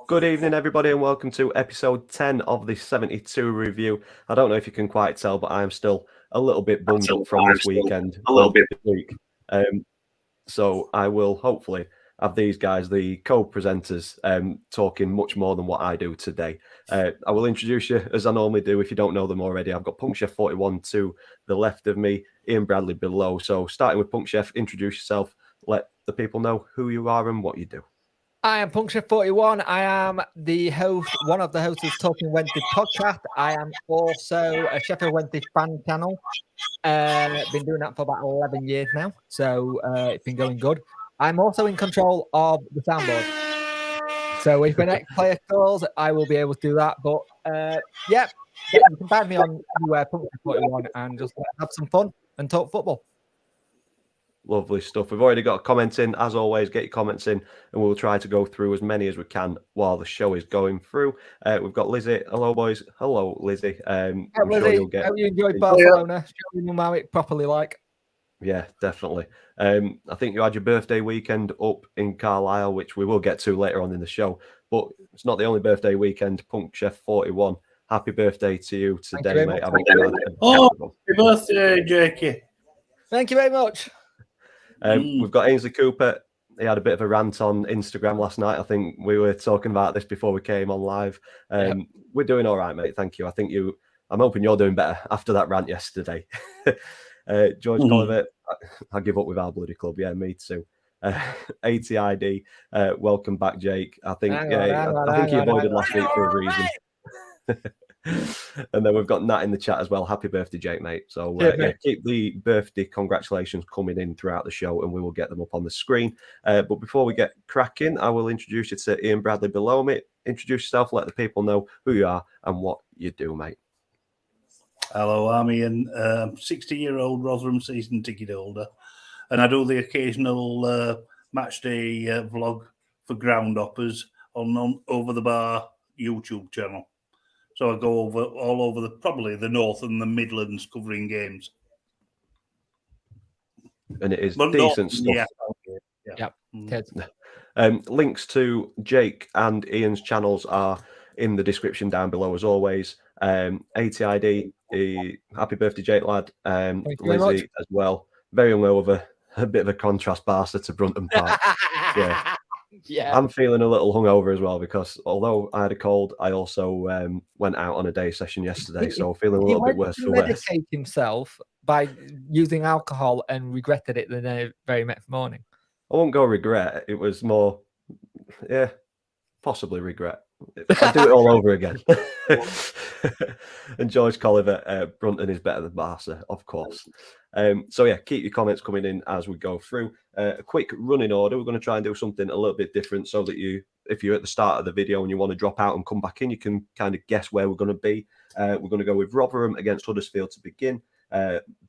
Good evening, everybody, and welcome to episode 10 of the 72 review. I don't know if you can quite tell, but I am still a little bit bunged up from this weekend. Week. So I will hopefully have these guys, the co-presenters, talking much more than what I do today. I will introduce you as I normally do if you don't know them already. I've got Punk Chef 41 to the left of me, Ian Bradley below. So starting with Punk Chef, introduce yourself, let the people know who you are and what you do. I am Punk Chef 41. I am the host, one of the hosts of Talking Wednesday podcast. I am also a Sheffield Wednesday fan channel. Been doing that for about 11 years now, so it's been going good. I'm also in control of the soundboard. So if an ex-player calls, I will be able to do that. But yeah, you can find me on anywhere, Punk Chef 41, and just have some fun and talk football. Lovely stuff. We've already got a comment in. As always, get your comments in and we'll try to go through as many as we can while the show is going through. We've got Lizzie. Hello, boys. Hello, Lizzie. I'm Lizzie, sure you'll get... Hope you enjoyed Barcelona. Show you how it properly like. Yeah, definitely. I think you had your birthday weekend up in Carlisle, which we will get to later on in the show. But it's not the only birthday weekend. Punk Chef 41. Happy birthday to you today, mate. Happy birthday, Jakey. Thank you very much. We've got Ainsley Cooper. He had a bit of a rant on Instagram last night. I think we were talking about this before we came on live. We're doing all right, mate. Thank you. I'm hoping you're doing better after that rant yesterday. George Colliver, I give up with our bloody club. Yeah, me too. ATID, welcome back, Jake. I think he avoided last week for a reason. And then we've got Nat in the chat as well. Happy birthday, Jake, mate. So keep the birthday congratulations coming in throughout the show and we will get them up on the screen. But before we get cracking, I will introduce you to Ian Bradley below me. Introduce yourself, let the people know who you are and what you do, mate. Hello, I'm Ian, 60-year-old Rotherham season ticket holder, and I do the occasional match day vlog for ground hoppers on Over the Bar YouTube channel. So I go all over probably the North and the Midlands covering games. And it is decent stuff. Yeah. Links to Jake and Ian's channels are in the description down below as always. ATID, happy birthday, Jake lad. Lizzie as well. Very hungover. A bit of a contrast Barca to Brunton Park. Yeah. I'm feeling a little hungover as well because although I had a cold, I also went out on a day session yesterday, so feeling a little bit worse for wear. He medicate himself by using alcohol and regretted it the very next morning. I won't go regret. It was more, possibly regret. I'd do it all over again. And George Colliver, Brunton is better than Barca, of course. Keep your comments coming in as we go through. A quick running order. We're going to try and do something a little bit different so that if you're at the start of the video and you want to drop out and come back in, you can kind of guess where we're going to be. We're going to go with Rotherham against Huddersfield to begin.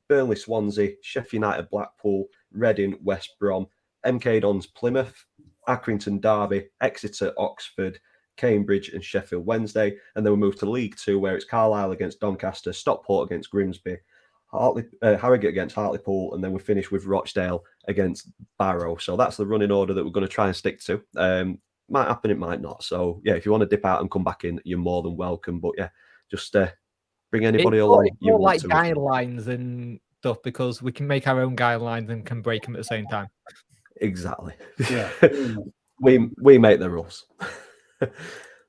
Burnley, Swansea, Sheffield United, Blackpool, Reading, West Brom, MK Dons, Plymouth, Accrington, Derby, Exeter, Oxford, Cambridge and Sheffield Wednesday, and then we move to League Two where it's Carlisle against Doncaster, Stockport against Grimsby, Harrogate against Hartlepool, and then we finish with Rochdale against Barrow. So that's the running order that we're going to try and stick to. Might happen, it might not. So if you want to dip out and come back in, you're more than welcome. But just bring anybody along. It's more like guidelines and stuff because we can make our own guidelines and can break them at the same time. Exactly. Yeah. we make the rules.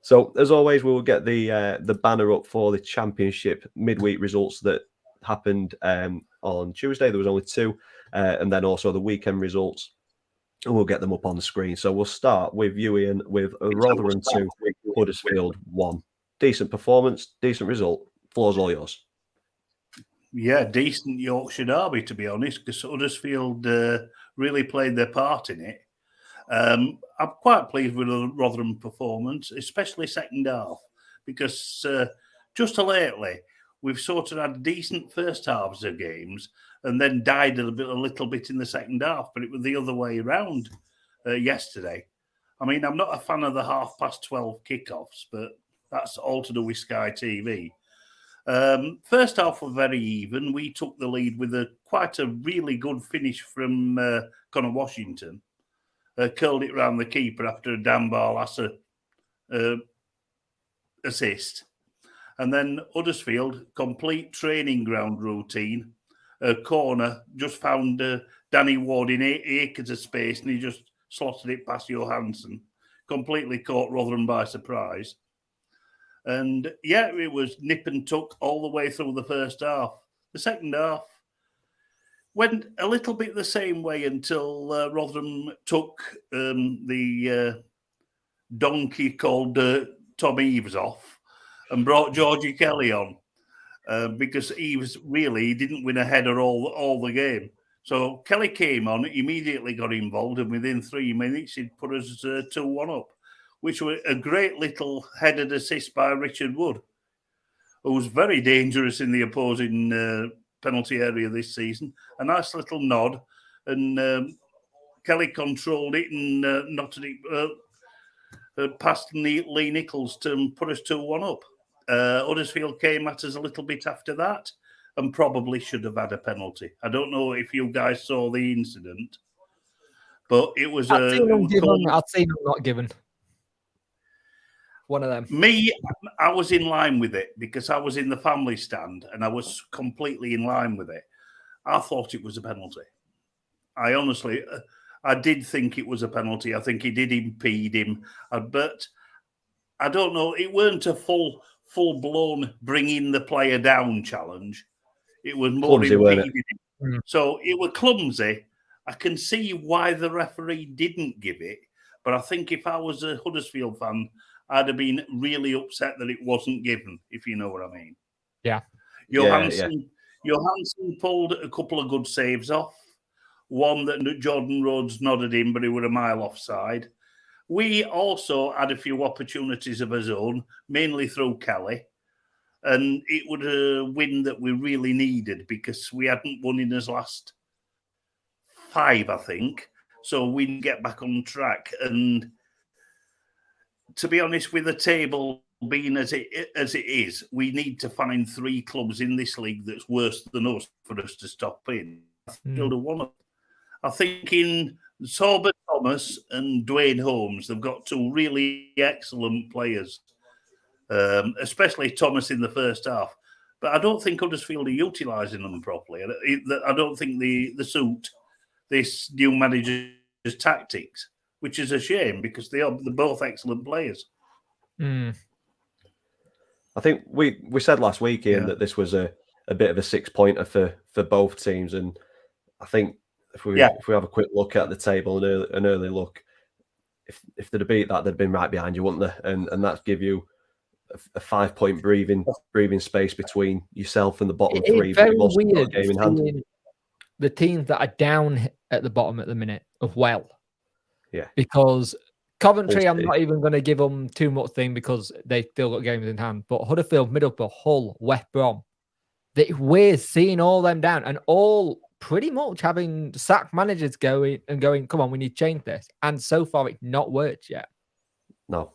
So as always, we will get the banner up for the Championship midweek results that happened on Tuesday. There was only 2, and then also the weekend results, and we'll get them up on the screen. So we'll start with you, Ian, with Rotherham 2, Huddersfield 1. Decent performance, decent result. Floor's all yours. Yeah, decent Yorkshire derby, to be honest, because Huddersfield really played their part in it. I'm quite pleased with the Rotherham performance, especially second half, because just lately we've sort of had decent first halves of games and then died a little bit in the second half, but it was the other way around yesterday. I mean, I'm not a fan of the 12:30 kickoffs, but that's all to do with Sky TV. First half was very even. We took the lead with quite a really good finish from Connor Washington. Curled it round the keeper after a Dan Barlasser assist. And then Huddersfield, complete training ground routine. A corner, just found Danny Ward in 8 acres of space, and he just slotted it past Johansson. Completely caught Rotherham by surprise. And yeah, it was nip and tuck all the way through the first half. The second half went a little bit the same way until Rotherham took the donkey called Tom Eaves off and brought Georgie Kelly on because Eaves really didn't win a header all the game. So Kelly came on, immediately got involved, and within 3 minutes he'd put us 2-1 up, which was a great little headed assist by Richard Wood, who was very dangerous in the opposing penalty area this season. A nice little nod, and Kelly controlled it and knotted it past Lee Nichols to put us 2-1 up. Huddersfield came at us a little bit after that and probably should have had a penalty. I don't know if you guys saw the incident, but it was I've seen them not given. One of them. Me, I was in line with it because I was in the family stand and I was completely in line with it. I thought it was a penalty. I did think it was a penalty. I think he did impede him, but I don't know. It weren't a full-blown bringing the player down challenge. It was more impeding him. So it was clumsy. I can see why the referee didn't give it, but I think if I was a Huddersfield fan, I'd have been really upset that it wasn't given, if you know what I mean. Yeah. Johansson pulled a couple of good saves off. One that Jordan Rhodes nodded in, but he was a mile offside. We also had a few opportunities of his own, mainly through Kelly. And it was a win that we really needed because we hadn't won in his last 5, I think. So we didn't get back on track. And to be honest, with the table being as it is, we need to find 3 clubs in this league that's worse than us for us to stop in. I think in Sorba Thomas and Dwayne Holmes, they've got 2 really excellent players, especially Thomas in the first half. But I don't think Huddersfield are utilising them properly. I don't think they suit this new manager's tactics, which is a shame because they're both excellent players. I think we said last week, Ian, that this was a bit of a 6-pointer for both teams, and I think if we have a quick look at the table, an early look, if they'd have beat that, they'd been right behind you, wouldn't they? And that's give you a 5-point breathing space between yourself and the bottom 3. It's very weird game in hand. The teams that are down at the bottom at the minute of well. Yeah. Because Coventry, I'm not even going to give them too much thing because they still got games in hand. But Huddersfield, Middlesbrough, Hull, West Brom, we're seeing all them down and all pretty much having sacked managers going, come on, we need to change this. And so far, it's not worked yet. No.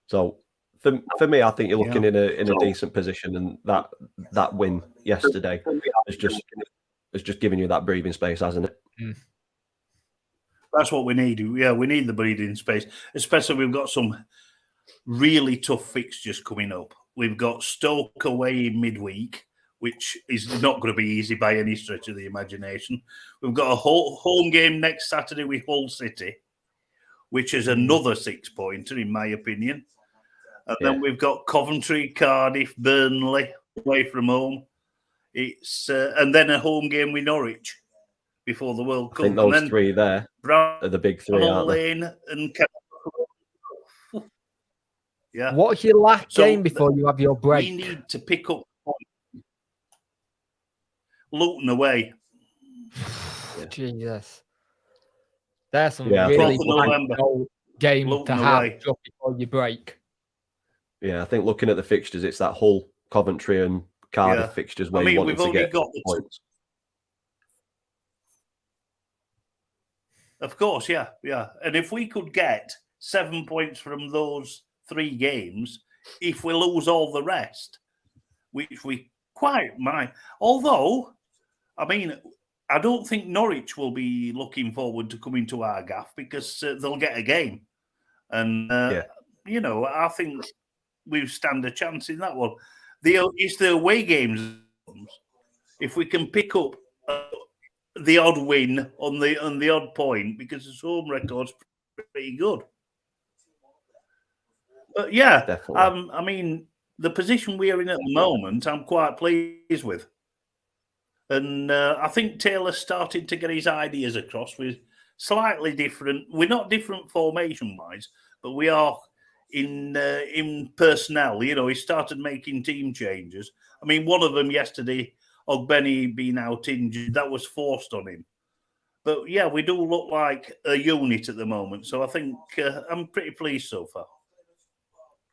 So for me, I think you're looking in a decent position, and that win yesterday has just given you that breathing space, hasn't it? That's what we need. Yeah, we need the breathing space, especially we've got some really tough fixtures coming up. We've got Stoke away in midweek, which is not going to be easy by any stretch of the imagination. We've got a home game next Saturday with Hull City, which is another 6-pointer, in my opinion. And then we've got Coventry, Cardiff, Burnley away from home. It's and then a home game with Norwich before the World Cup. I think those 3 there are the big 3, aren't they? And yeah. What's your last game before you have your break? We need to pick up Luton away. Jesus. There's some really game Luton to have just before you break. Yeah, I think looking at the fixtures, it's that Hull, Coventry and Cardiff fixtures where you wanted to get points. Of course, yeah. And if we could get 7 points from those 3 games, if we lose all the rest, which we quite might. Although, I mean, I don't think Norwich will be looking forward to coming to our gaff because they'll get a game. And I think we stand a chance in that one. It's the away games. If we can pick up the odd win on the odd point, because his home record's pretty good. But yeah, Definitely. I mean, the position we are in at the moment, I'm quite pleased with. And I think Taylor's starting to get his ideas across with slightly different. We're not different formation-wise, but we are in personnel. He started making team changes. I mean, one of them yesterday, Ogbeni being out injured, that was forced on him. But yeah, we do look like a unit at the moment. So I think I'm pretty pleased so far.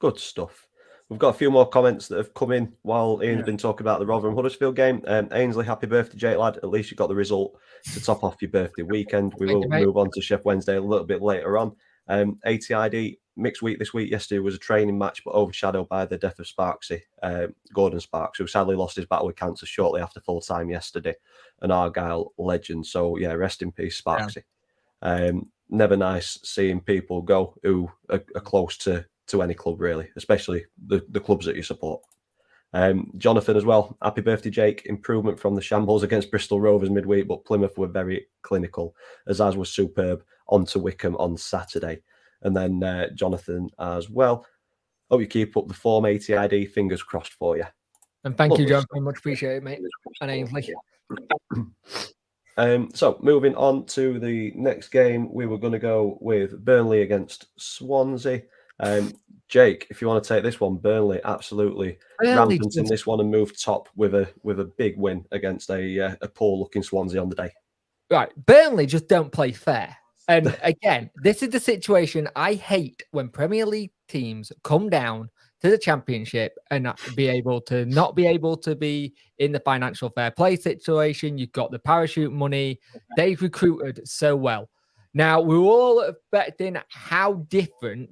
Good stuff. We've got a few more comments that have come in while Ian's been talking about the Rotherham Huddersfield game. Ainsley, happy birthday, Jake lad. At least you got the result to top off your birthday weekend. We will move on to Chef Wednesday a little bit later on. ATID, mixed week this week. Yesterday was a training match, but overshadowed by the death of Sparksy, Gordon Sparks, who sadly lost his battle with cancer shortly after full time yesterday. An Argyle legend. So, yeah, rest in peace, Sparksy. Yeah. Never nice seeing people go who are close to any club, really, especially the clubs that you support. Jonathan as well. Happy birthday, Jake. Improvement from the shambles against Bristol Rovers midweek, but Plymouth were very clinical, as was superb on to Wickham on Saturday. And then Jonathan as well. Hope you keep up the form, ATID. Fingers crossed for you. And thank you, John. Much appreciated, mate. And Ainsley. So moving on to the next game, we were going to go with Burnley against Swansea. Jake, if you want to take this one, Burnley absolutely rampant in this one and moved top with a big win against a poor looking Swansea on the day. Right, Burnley just don't play fair. And again, this is the situation I hate when Premier League teams come down to the Championship and not be able to be in the financial fair play situation. You've got the parachute money. They've recruited so well. Now, we're all expecting how different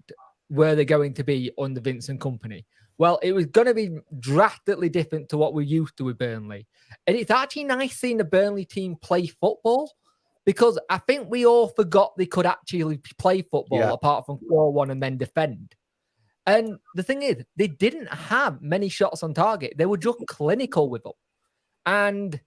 were they going to be under Vincent Kompany. Well, it was going to be drastically different to what we're used to with Burnley. And it's actually nice seeing the Burnley team play football, because I think we all forgot they could actually play football apart from 4-1 and then defend. And the thing is, they didn't have many shots on target. They were just clinical with them. And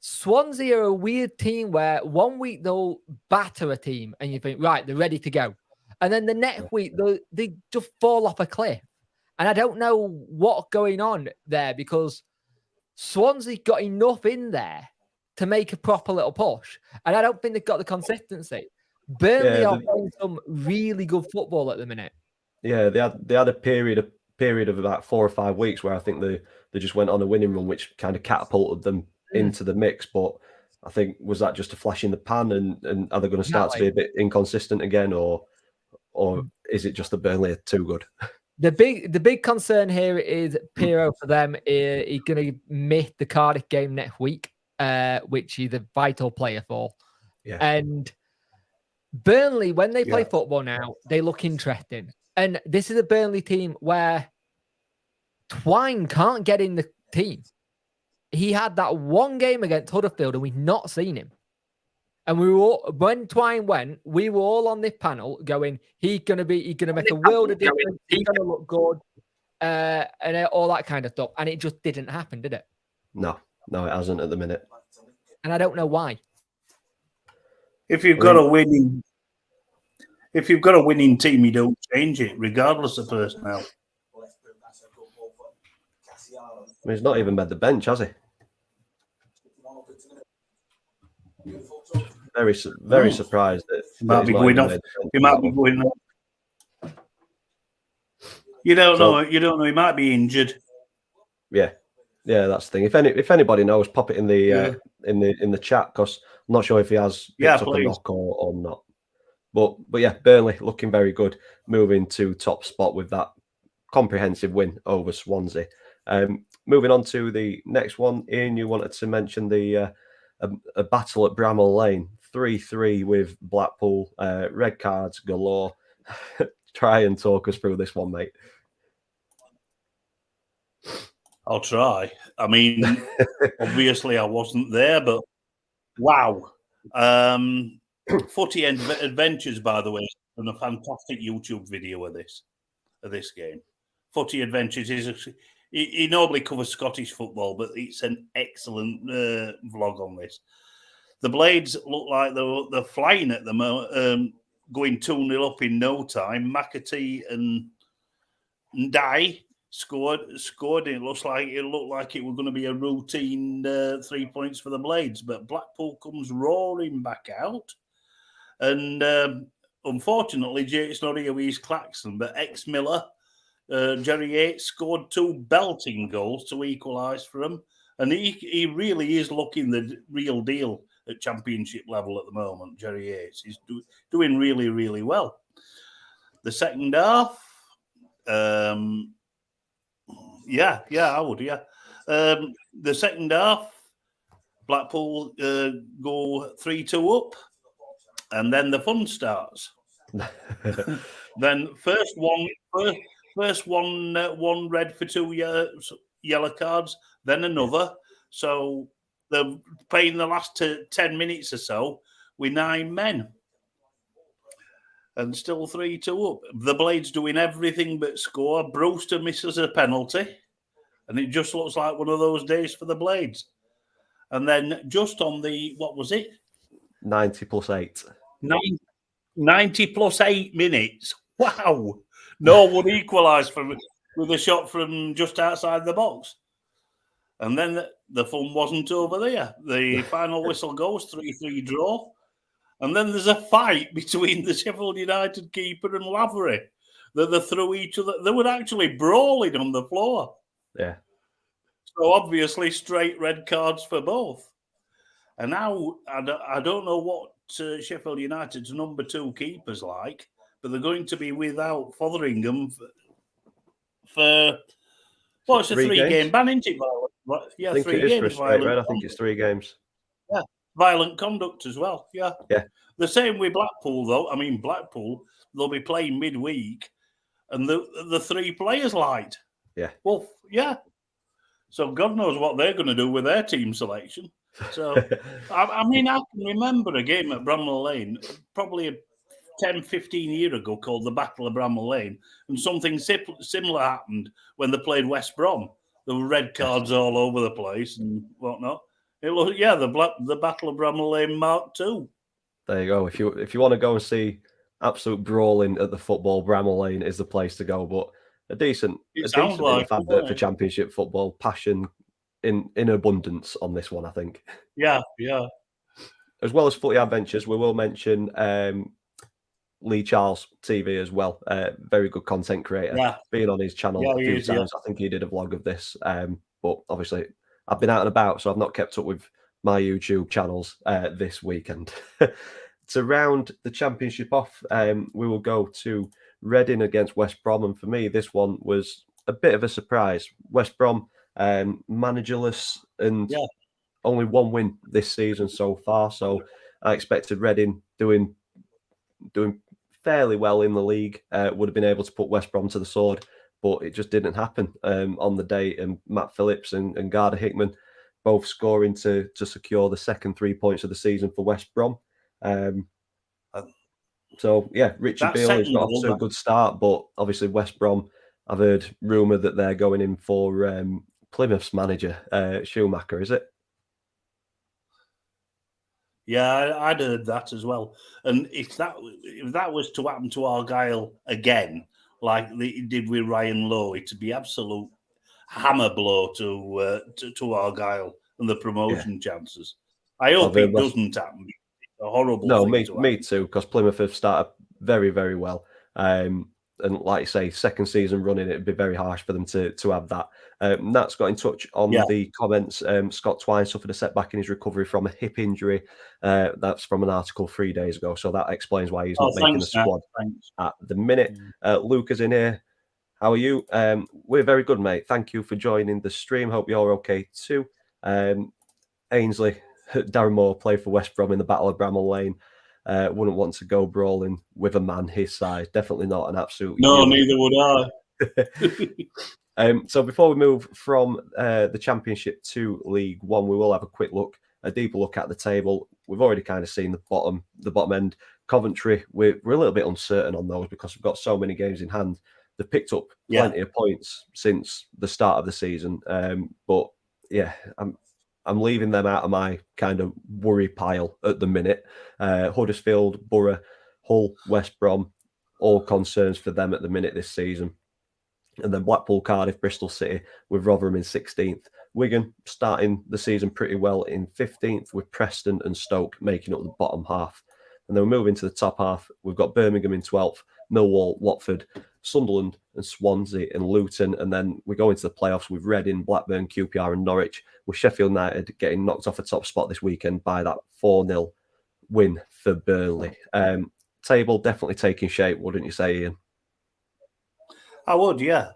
Swansea are a weird team where one week they'll batter a team and you think, right, they're ready to go. And then the next week, they just fall off a cliff. And I don't know what's going on there, because Swansea got enough in there to make a proper little push. And I don't think they've got the consistency. Burnley are playing some really good football at the minute. Yeah, they had a period of about 4 or 5 weeks where I think they just went on a winning run, which kind of catapulted them into the mix. But I think, was that just a flash in the pan, and are they going to start to be a bit inconsistent again, or is it just that Burnley are too good? The big concern here is Piero for them. He's going to miss the Cardiff game next week, which he's a vital player for. Yeah. And Burnley, when they play football now, they look interesting. And this is a Burnley team where Twine can't get in the team. He had that one game against Huddersfield and we've not seen him. And when Twine went, we were all on this panel going, he's gonna make a world of difference, he's gonna look good, and all that kind of stuff. And it just didn't happen, did it? No, it hasn't at the minute. And I don't know why. If you've got a winning team, you don't change it, regardless of personnel. I mean, he's not even made the bench, has he? Very surprised that he might be going off. He might be going off. You don't know. You don't know. He might be injured. Yeah, that's the thing. If anybody knows, pop it in the in the chat, because I'm not sure if he has picked up a knock or not. But yeah, Burnley looking very good, moving to top spot with that comprehensive win over Swansea. Moving on to the next one, Ian, you wanted to mention the a battle at Bramall Lane, 3-3 with Blackpool, red cards galore. Try and talk us through this one, mate. I'll try. I mean, obviously I wasn't there, but wow. Footy Adventures, by the way, done a fantastic YouTube video of this. of this game. Footy Adventures is he normally covers Scottish football, but it's an excellent vlog on this. The Blades look like they're flying at the moment, going 2-0 up in no time. McAtee and Dye scored. It looked like it was going to be a routine 3 points for the Blades, but Blackpool comes roaring back out, and unfortunately, Jake's not here with his klaxon, but ex-Miller, Jerry Yates scored 2 belting goals to equalise for him, and he really is looking the real deal at Championship level at the moment. Jerry Yates is doing really, really well. The second half, I would. The second half, Blackpool go 3-2 up, and then the fun starts. Then first one red for 2 yellow cards, then another. So they're playing the last 10 minutes or so with 9 men. And still 3-2 up. The Blades doing everything but score. Brewster misses a penalty. And it just looks like one of those days for the Blades. And then just on the, what was it? 90 plus 8. 90 plus 8 minutes. Wow. No one equalised with a shot from just outside the box. And then the fun wasn't over there. The final whistle goes 3-3 draw. And then there's a fight between the Sheffield United keeper and Lavery. They threw each other. They were actually brawling on the floor. Yeah. So obviously straight red cards for both. And now I don't know what Sheffield United's number 2 keeper's like, but they're going to be without Fotheringham for what's a 3-game ban, isn't it? Yeah, I think 3 it is games. for a straight red. I think it's 3 games. Yeah, violent conduct as well. Yeah. The same with Blackpool, though. I mean, Blackpool, they'll be playing midweek, and the 3 players light. Yeah. Well, yeah. So God knows what they're going to do with their team selection. So, I mean, I can remember a game at Bramall Lane, probably 10, 15 years ago, called the Battle of Bramall Lane, and something similar happened when they played West Brom. There were red cards all over the place and whatnot. It was, the Battle of Bramall Lane Mark II. There you go. If you want to go and see absolute brawling at the football, Bramall Lane is the place to go. But a decent enough advert for Championship football. Passion in abundance on this one, I think. Yeah. As well as Footy Adventures, we will mention Lee Charles TV as well. Very good content creator. Yeah. Been on his channel a few times. I think he did a vlog of this. But obviously, I've been out and about, so I've not kept up with my YouTube channels this weekend. To round the Championship off, we will go to Reading against West Brom. And for me, this one was a bit of a surprise. West Brom, managerless and only 1 win this season so far. So I expected Reading doing fairly well in the league. Would have been able to put West Brom to the sword, but it just didn't happen on the day. And Matt Phillips and Garda Hickman both scoring to secure the second 3 points of the season for West Brom. So, Richard Beale has got off to a good start, but obviously West Brom, I've heard rumour that they're going in for Plymouth's manager, Schumacher, is it? Yeah, I'd heard that as well. And if that was to happen to Argyle again, like it did with Ryan Lowe, it'd be absolute hammer blow to Argyle and the promotion chances. I hope it doesn't happen. It's a horrible thing. No, me too, because Plymouth have started very, very well. And like you say, second season running, it'd be very harsh for them to have that. Nat's got in touch on the comments. Scott Twine suffered a setback in his recovery from a hip injury. That's from an article 3 days ago. So that explains why he's not making the squad at the minute. Luke is in here. How are you? We're very good, mate. Thank you for joining the stream. Hope you're okay too. Ainsley, Darren Moore played for West Brom in the Battle of Bramall Lane. Wouldn't want to go brawling with a man his size. Definitely not an absolute. No, neither would I. So before we move from the Championship to League One, we will have a deeper look at the table. We've already kind of seen the bottom end. Coventry, we're a little bit uncertain on those because we've got so many games in hand. they've picked up plenty of points since the start of the season. But yeah, I'm leaving them out of my kind of worry pile at the minute. Huddersfield, Borough, Hull, West Brom, all concerns for them at the minute this season. And then Blackpool, Cardiff, Bristol City with Rotherham in 16th. Wigan starting the season pretty well in 15th with Preston and Stoke making up the bottom half. And then we're moving to the top half. We've got Birmingham in 12th, Millwall, Watford, Sunderland and Swansea and Luton. And then we go into the playoffs with Reading, Blackburn, QPR and Norwich, with Sheffield United getting knocked off a top spot this weekend by that 4-0 win for Burnley. Table definitely taking shape, wouldn't you say, Ian? I would, yeah.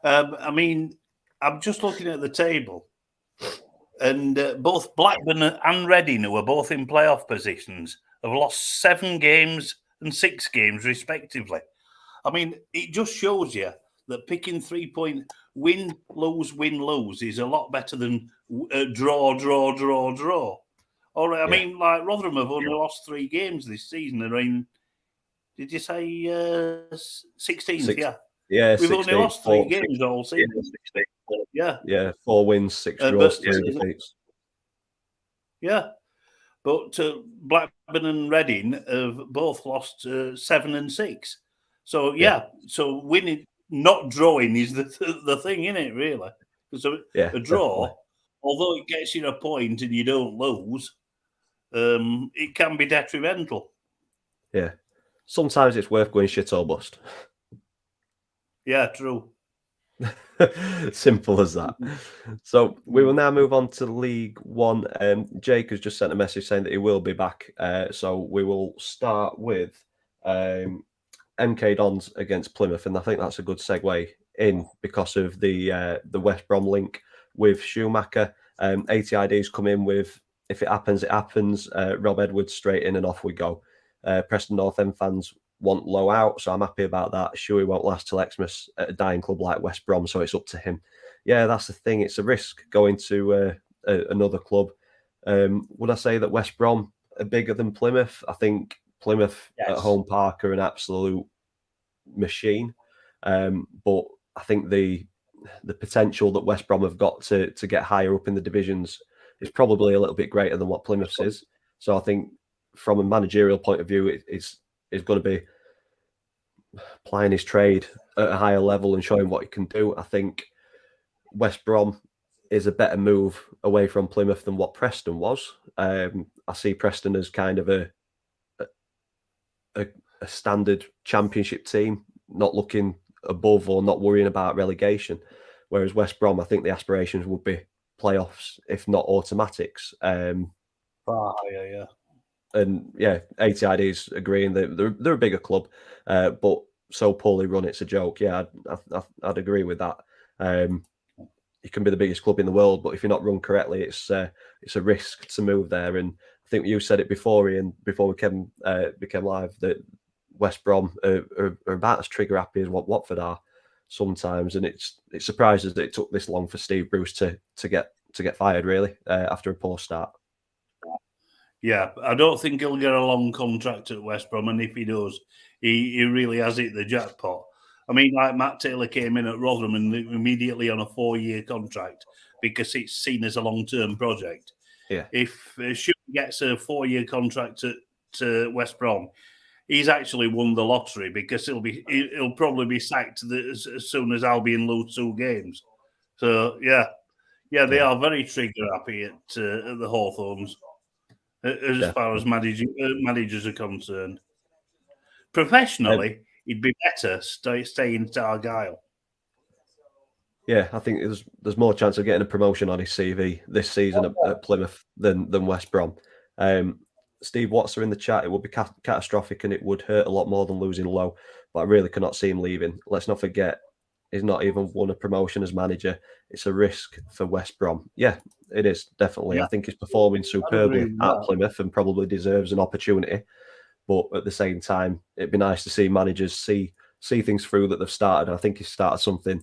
I mean, I'm just looking at the table, and both Blackburn and Reading, who are both in playoff positions, have lost 7 games and 6 games respectively. I mean, it just shows you that picking 3-point win, lose is a lot better than draw. All right, I mean, like Rotherham have only lost 3 games this season. They're in, did you say 16th? Yeah. Yeah, we've only lost 3 games all season. Yeah, 4 wins, 6 draws, 3 defeats. Yeah, but Blackburn and Reading have both lost 7 and 6. So so winning, not drawing, is the thing, isn't it? Really, so a draw, definitely. Although it gets you a point and you don't lose, it can be detrimental. Yeah, sometimes it's worth going shit or bust. Yeah, true. Simple as that. So we will now move on to League One. Jake has just sent a message saying that he will be back. So we will start with MK Dons against Plymouth, and I think that's a good segue in because of the West Brom link with Schumacher. ATID's come in with, if it happens, it happens. Rob Edwards straight in and off we go. Preston North End fans want Low out, so I'm happy about that. Shuey won't last till Xmas at a dying club like West Brom, so it's up to him. Yeah, that's the thing. It's a risk going to another club. Would I say that West Brom are bigger than Plymouth? I think Plymouth at home park are an absolute machine. But I think the potential that West Brom have got to get higher up in the divisions is probably a little bit greater than what Plymouth's is. So I think from a managerial point of view, it's going to be plying his trade at a higher level and showing what he can do. I think West Brom is a better move away from Plymouth than what Preston was. I see Preston as kind of a standard championship team, not looking above or not worrying about relegation. Whereas West Brom, I think the aspirations would be playoffs, if not automatics. And yeah, ATID's agreeing that they're a bigger club, but so poorly run, it's a joke. Yeah, I'd agree with that. You can be the biggest club in the world, but if you're not run correctly, it's a risk to move there. And I think you said it before, Ian, before we became live, that West Brom are about as trigger happy as what Watford are sometimes, and it surprises that it took this long for Steve Bruce to get fired, really, after a poor start. Yeah, I don't think he'll get a long contract at West Brom, and if he does, he really has hit the jackpot. I mean, like Matt Taylor came in at Rotherham and immediately on a 4-year contract because it's seen as a long-term project. Yeah. If Schumacher gets a 4-year contract at West Brom, he's actually won the lottery because he'll probably be sacked as soon as Albion lose 2 games. So yeah, they are very trigger happy at the Hawthorns. As far as managers are concerned. Professionally, it'd be better staying at Argyle. Yeah, I think there's more chance of getting a promotion on his CV this season at Plymouth than West Brom. Steve Watts are in the chat. It would be catastrophic and it would hurt a lot more than losing Low, but I really cannot see him leaving. Let's not forget, he's not even won a promotion as manager. It's a risk for West Brom. Yeah, it is, definitely. Yeah. I think he's performing superbly at Plymouth and probably deserves an opportunity. But at the same time, it'd be nice to see managers see things through that they've started. I think he's started something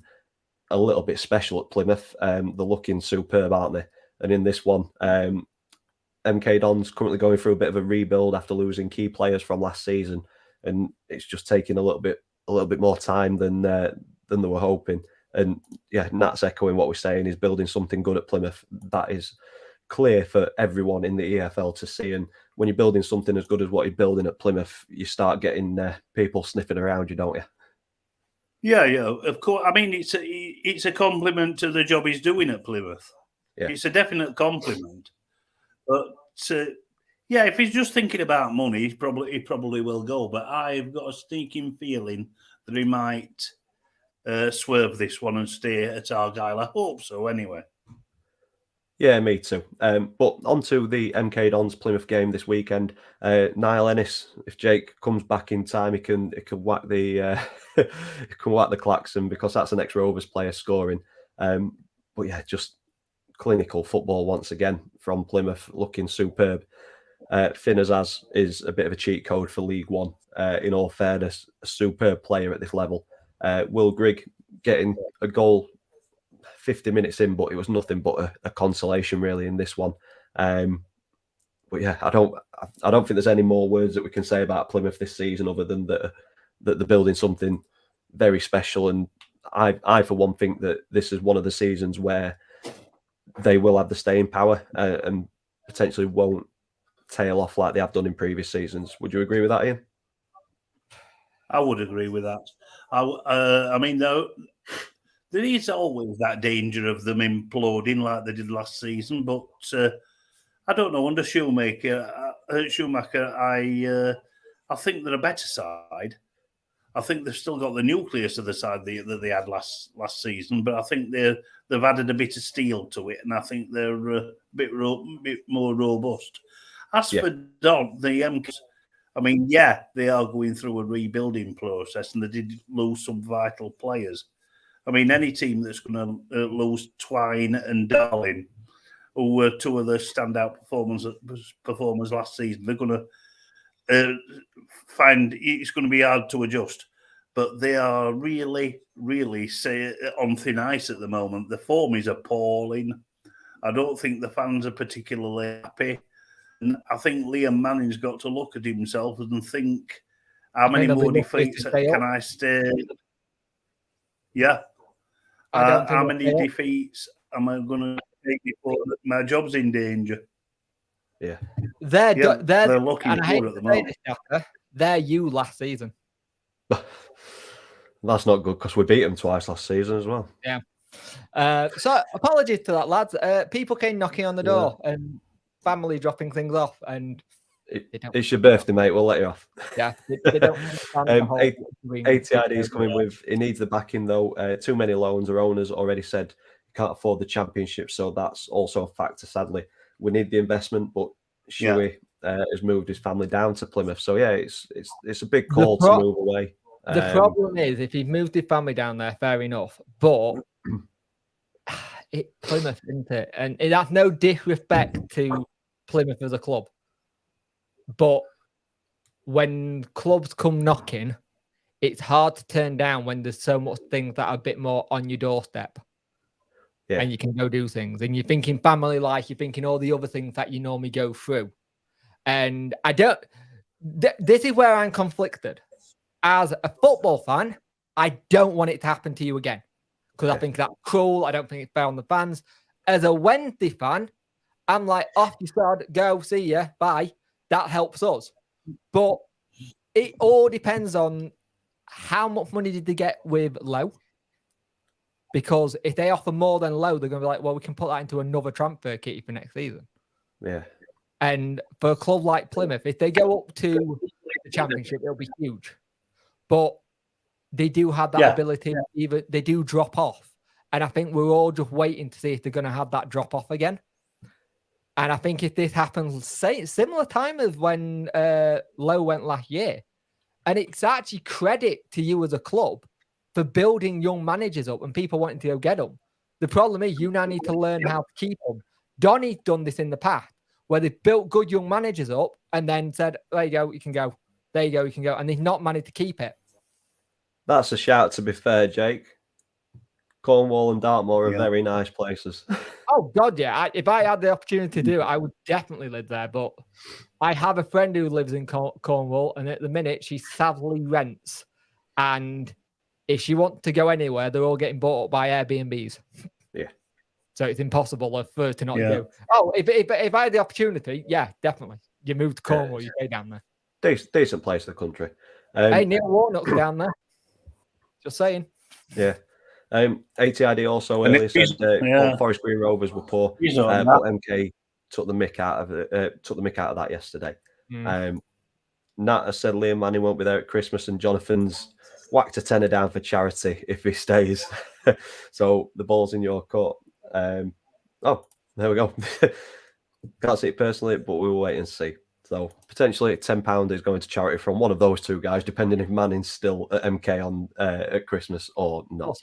a little bit special at Plymouth. They're looking superb, aren't they? And in this one, MK Dons currently going through a bit of a rebuild after losing key players from last season. And it's just taking a little bit a little bit more time than they were hoping. And yeah, Nat's echoing what we're saying. He's building something good at Plymouth. That is clear for everyone in the EFL to see. And when you're building something as good as what you're building at Plymouth, you start getting people sniffing around you, don't you? Yeah, of course. I mean, it's a compliment to the job he's doing at Plymouth. Yeah. It's a definite compliment. But yeah, if he's just thinking about money, he probably will go. But I've got a sneaking feeling that he might swerve this one and stay at Argyle. I hope so, anyway. Yeah, me too. But on to the MK Dons Plymouth game this weekend. Niall Ennis, if Jake comes back in time, he can whack the he can whack the klaxon, because that's an ex-Rovers player scoring. But yeah, just clinical football once again from Plymouth, looking superb. Finn Azaz is a bit of a cheat code for League One. In all fairness, a superb player at this level. Will Grigg getting a goal 50 minutes in, but it was nothing but a consolation really in this one. But yeah, I don't think there's any more words that we can say about Plymouth this season other than that they're building something very special. And I for one think that this is one of the seasons where they will have the staying power and potentially won't tail off like they have done in previous seasons. Would you agree with that, Ian? I would agree with that. I mean, though, there is always that danger of them imploding like they did last season. But I don't know. Under Schumacher, I think they're a better side. I think they've still got the nucleus of the side that they had last season, but I think they've added a bit of steel to it, and I think they're a bit more robust. As for Don, the MKs, I mean, yeah, they are going through a rebuilding process, and they did lose some vital players. I mean, any team that's going to lose Twine and Darling, who were two of the standout performers last season, they're going to find it's going to be hard to adjust. But they are really, really on thin ice at the moment. The form is appalling. I don't think the fans are particularly happy. And I think Liam Manning's got to look at himself and think, how many more defeats can I stay? Yeah. How many defeats am I going to take before my job's in danger? Yeah. They're looking good at the moment. They're you last season. That's not good because we beat them twice last season as well. Yeah. So apologies to that, lads. People came knocking on the door and family dropping things off, and it's your birthday, mate. We'll let you off. Yeah. They don't ATID's coming with. He needs the backing though. Too many loans. Our owners already said can't afford the championship, so that's also a factor. Sadly, we need the investment, but Shuey has moved his family down to Plymouth. So yeah, it's a big call to move away. The problem is, if he's moved his family down there, fair enough. But Plymouth, isn't it? And that's no disrespect to Plymouth as a club. But when clubs come knocking, it's hard to turn down when there's so much things that are a bit more on your doorstep. Yeah. And you can go do things. And you're thinking family life, you're thinking all the other things that you normally go through. And I don't... This is where I'm conflicted. As a football fan, I don't want it to happen to you again because I think that's cruel. I don't think it's fair on the fans. As a Wednesday fan, I'm like, off you start, go, see ya, bye. That helps us. But it all depends on how much money did they get with Lowe. Because if they offer more than Lowe, they're going to be like, well, we can put that into another transfer kitty for next season. Yeah. And for a club like Plymouth, if they go up to the championship, it'll be huge. But they do have that ability. Either they do drop off. And I think we're all just waiting to see if they're going to have that drop off again. And I think if this happens, say similar time as when Lowe went last year, and it's actually credit to you as a club for building young managers up and people wanting to go get them. The problem is you now need to learn how to keep them. Donny's done this in the past, where they've built good young managers up and then said, there you go, you can go. There you go, you can go. And they've not managed to keep it. That's a shout, to be fair, Jake. Cornwall and Dartmoor are very nice places. Oh, God, yeah. If I had the opportunity to do it, I would definitely live there. But I have a friend who lives in Cornwall, and at the minute, she sadly rents And if she wants to go anywhere, they're all getting bought up by Airbnbs. Yeah. So it's impossible for her to not Yeah. go. Oh, if I had the opportunity, yeah, definitely. You move to Cornwall, you stay down there. Decent place in the country. Hey, Neil Warnock's down there. Just saying. Yeah. ATID also And earlier he's- said Forest Green Rovers were poor, He's on but that. MK took the mick out of it. Took the mick out of that yesterday. Mm. Nat has said Liam Manning won't be there at Christmas, and Jonathan's whacked a tenner down for charity if he stays. So the ball's in your court. Oh, there we go. Can't see it personally, but we will wait and see. So potentially £10 is going to charity from one of those two guys, depending if Manning's still at MK on at Christmas or not.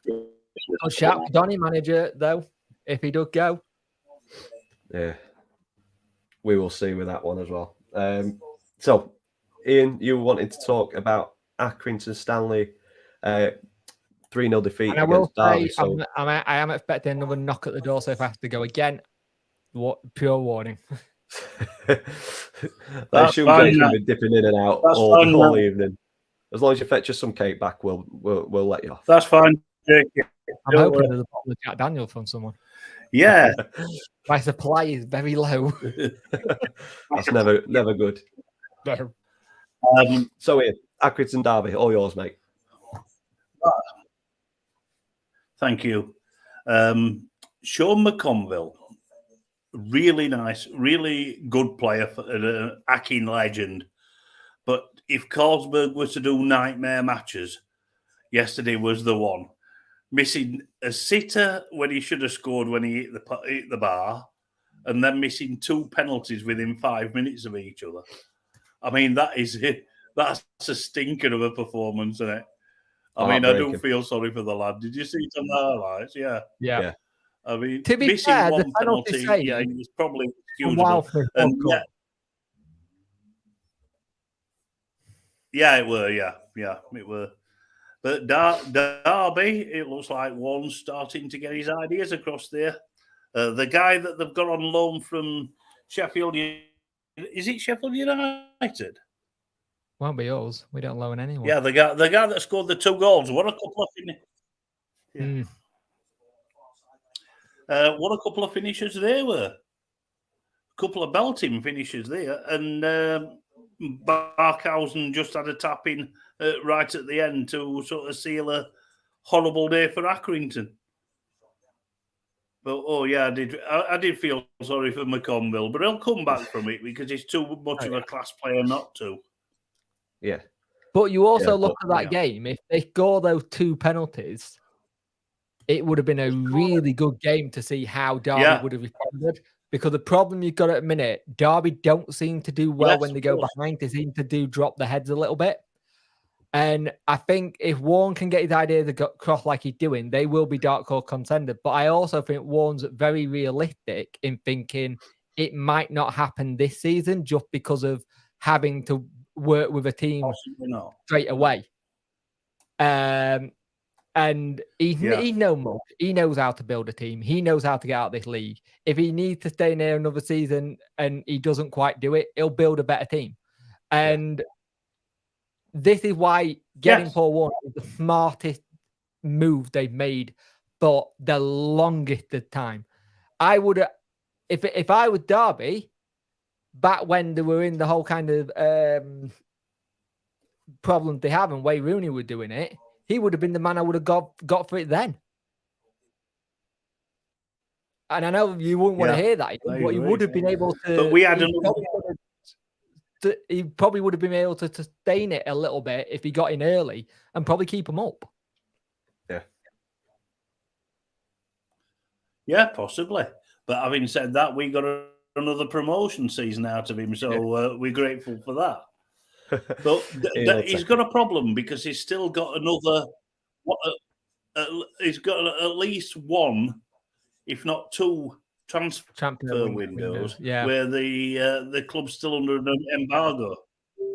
Good shout, Donny manager though. If he does go, Yeah, we will see with that one as well. So, Ian, you wanted to talk about Accrington Stanley 3-0 defeat and I will against Derby. say So I am expecting another knock at the door. So if I have to go again, pure warning. That shoe Jake's been dipping in and out all evening. As long as you fetch us some cake back, we'll let you off. That's fine, Jake. I'm hoping there's a bottle of Jack Daniel from someone. Yeah. My supply is very low. That's never good. No. So Ian, Accrington Derby, all yours, mate. Thank you. Sean McConville, really nice, really good player, an Akin legend. But if Carlsberg was to do nightmare matches, yesterday was the one. Missing a sitter when he should have scored when he hit the bar, and then missing 2 penalties within 5 minutes of each other. I mean, that's a stinker of a performance, isn't it? I mean, I do feel sorry for the lad. Did you see it on the highlights? Yeah. I mean, to be missing fair, one the penalty penalty is probably excusable. It were. But Derby, it looks like one's starting to get his ideas across there. The guy that they've got on loan from Sheffield, is it Sheffield United? Won't be yours. We don't loan anyone. Yeah, the guy that scored the 2 goals. What a couple of finishes they were. A couple of belting finishes there, and Barkhausen just had a tap in right at the end to sort of seal a horrible day for Accrington. But I did feel sorry for McConville, but he'll come back from it because he's too much of a class player not to. Yeah. But you also look at that game. If they score those 2 penalties, it would have been a really good game to see how Derby would have responded. Because the problem you've got at a minute, Derby don't seem to do well when they go behind. They seem to drop their heads a little bit. And I think if Warren can get his ideas across like he's doing, they will be dark horse contender. But I also think Warren's very realistic in thinking it might not happen this season just because of having to work with a team straight away. And he knows much. He knows how to build a team. He knows how to get out of this league. If he needs to stay in there another season and he doesn't quite do it, he'll build a better team. And this is why getting Paul Warren is the smartest move they've made for the longest of time. I would, if I was Derby, back when they were in the whole kind of problems they have and Wayne Rooney were doing it, he would have been the man I would have got for it then. And I know you wouldn't want to hear that, but he would have been able to. But we had he probably would have been able to sustain it a little bit if he got in early and probably keep him up. Yeah, possibly. But having said that, we got another promotion season out of him, so we're grateful for that. But he's got a problem because he's still got another. He's got at least one, if not 2, transfer windows where the club's still under an embargo.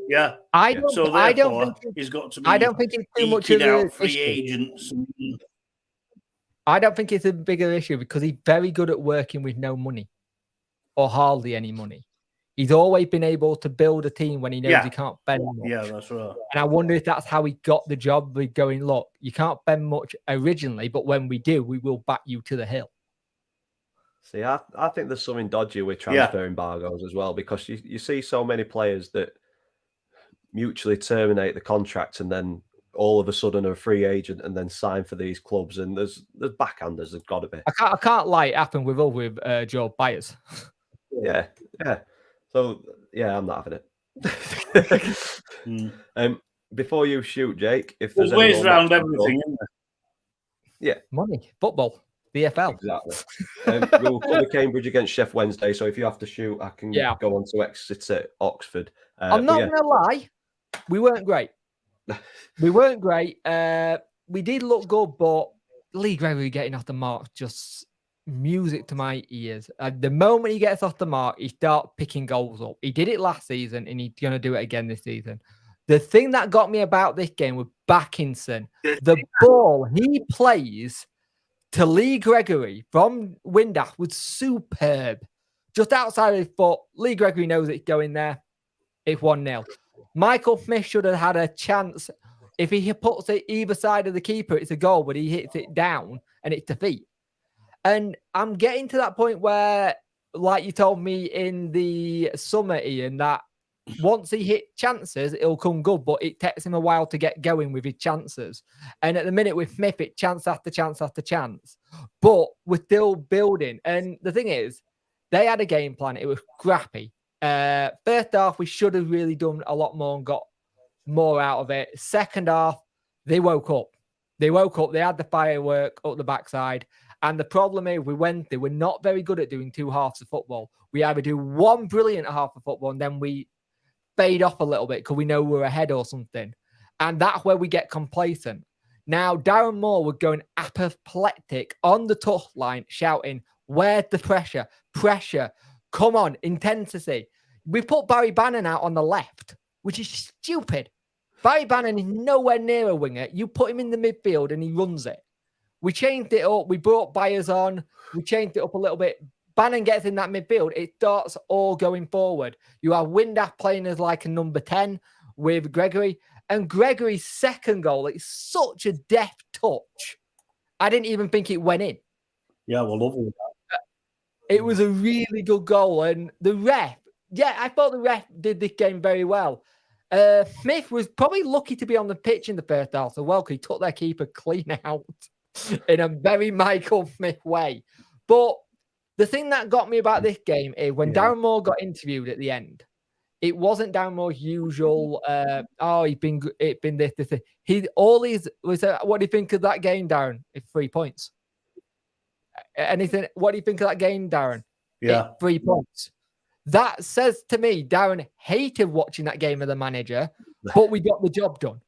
Yeah, I don't think he's got to be. I don't think it's too much of a free agents. I don't think it's a bigger issue because he's very good at working with no money or hardly any money. He's always been able to build a team when he knows he can't bend much. Yeah, that's right. And I wonder if that's how he got the job with going, look, you can't bend much originally, but when we do, we will back you to the hill. See, I think there's something dodgy with transfer embargoes as well, because you see so many players that mutually terminate the contract and then all of a sudden are a free agent and then sign for these clubs. And there's backhanders, there's got to be. I can't lie, it happened with Joe Byers. Yeah. So, yeah, I'm not having it. Before you shoot, Jake, if there's ways around everything, isn't there? Yeah. Money, football, VFL. Exactly. We'll cover Cambridge against Sheff Wednesday, so if you have to shoot, I can go on to Exeter, Oxford. I'm not going to lie, we weren't great. We weren't great. We did look good, but Lee Gregory getting off the mark, just music to my ears. The moment he gets off the mark, he starts picking goals up. He did it last season, and he's going to do it again this season. The thing that got me about this game was Backinson. The ball he plays to Lee Gregory from Windass was superb. Just outside of his foot, Lee Gregory knows it's going there. It's 1-0. Michael Smith should have had a chance. If he puts it either side of the keeper, it's a goal, but he hits it down and it's defeat. And I'm getting to that point where, like you told me in the summer, Ian, that once he hit chances, it'll come good, but it takes him a while to get going with his chances. And at the minute with Smith, it's chance after chance after chance. But we're still building. And the thing is, they had a game plan. It was scrappy. First half, we should have really done a lot more and got more out of it. Second half, they woke up. They had the firework up the backside. And the problem is, we're not very good at doing two halves of football. We either do one brilliant half of football and then we fade off a little bit because we know we're ahead or something. And that's where we get complacent. Now, Darren Moore was going apoplectic on the touchline, shouting, where's the pressure? Pressure. Come on, intensity. We put Barry Bannon out on the left, which is stupid. Barry Bannon is nowhere near a winger. You put him in the midfield and he runs it. We changed it up. We brought Byers on. We changed it up a little bit. Bannon gets in that midfield. It starts all going forward. You have Windass playing as like a number 10 with Gregory. And Gregory's second goal, it's such a deft touch. I didn't even think it went in. Yeah, well, lovely. It was a really good goal. And the ref, I thought the ref did this game very well. Smith was probably lucky to be on the pitch in the first half as well, because he took their keeper clean out in a very Michael Smith way. But the thing that got me about this game is when Darren Moore got interviewed at the end, it wasn't Darren Moore's usual, it's been this. What do you think of that game, Darren? It's 3 points. Anything? What do you think of that game, Darren? Yeah. It's 3 points. That says to me, Darren hated watching that game of the manager, but we got the job done.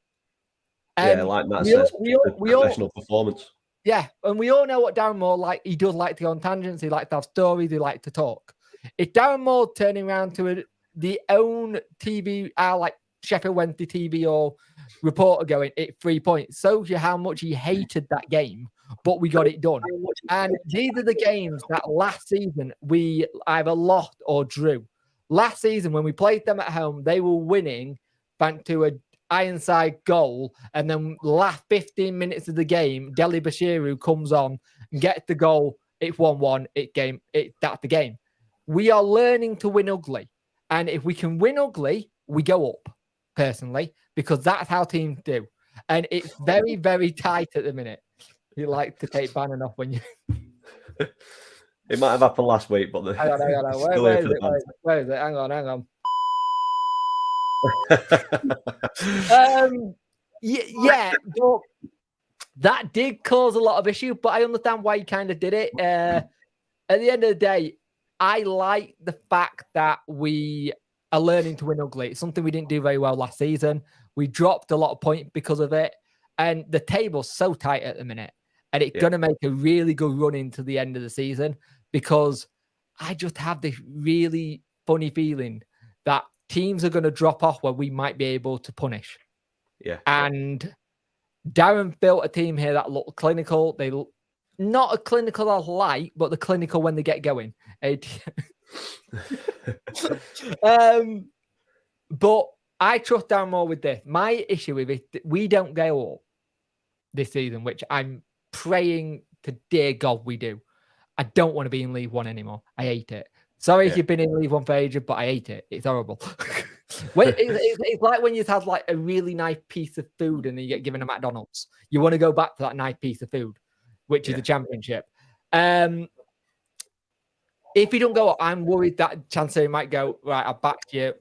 Like Matt says, professional performance. Yeah, and we all know what Darren Moore like. He does like to go on tangents. He likes to have stories. He likes to talk. If Darren Moore turning around to the own TV, like Sheffield Wednesday TV or reporter going, it's 3 points, shows you how much he hated that game, but we got it done. And these are the games that last season we either lost or drew. Last season, when we played them at home, they were winning thanks to a Ironside goal, and then last 15 minutes of the game, Deli Bashiru comes on and gets the goal. It's 1-1. That's the game. We are learning to win ugly, and if we can win ugly, we go up. Personally, because that's how teams do, and it's very, very tight at the minute. You like to take Bannon off when you. It might have happened last week, but hang on. Where is it? Hang on. But that did cause a lot of issue, but I understand why he kind of did it. At the end of the day, I like the fact that we are learning to win ugly. It's something we didn't do very well last season. We dropped a lot of points because of it, and the table's so tight at the minute, and it's going to make a really good run into the end of the season, because I just have this really funny feeling that teams are going to drop off where we might be able to punish. Yeah. And Darren built a team here that look clinical. They look not a clinical I like, but the clinical when they get going. But I trust Darren Moore with this. My issue with it, we don't go up this season, which I'm praying to dear God we do. I don't want to be in League One anymore. I hate it. Sorry if you've been in League One for ages, but I hate it. It's horrible. It's like when you've had like a really nice piece of food and then you get given a McDonald's. You want to go back to that nice piece of food, which is the Championship. If you don't go up, I'm worried that Chancery might go, right, I've backed you.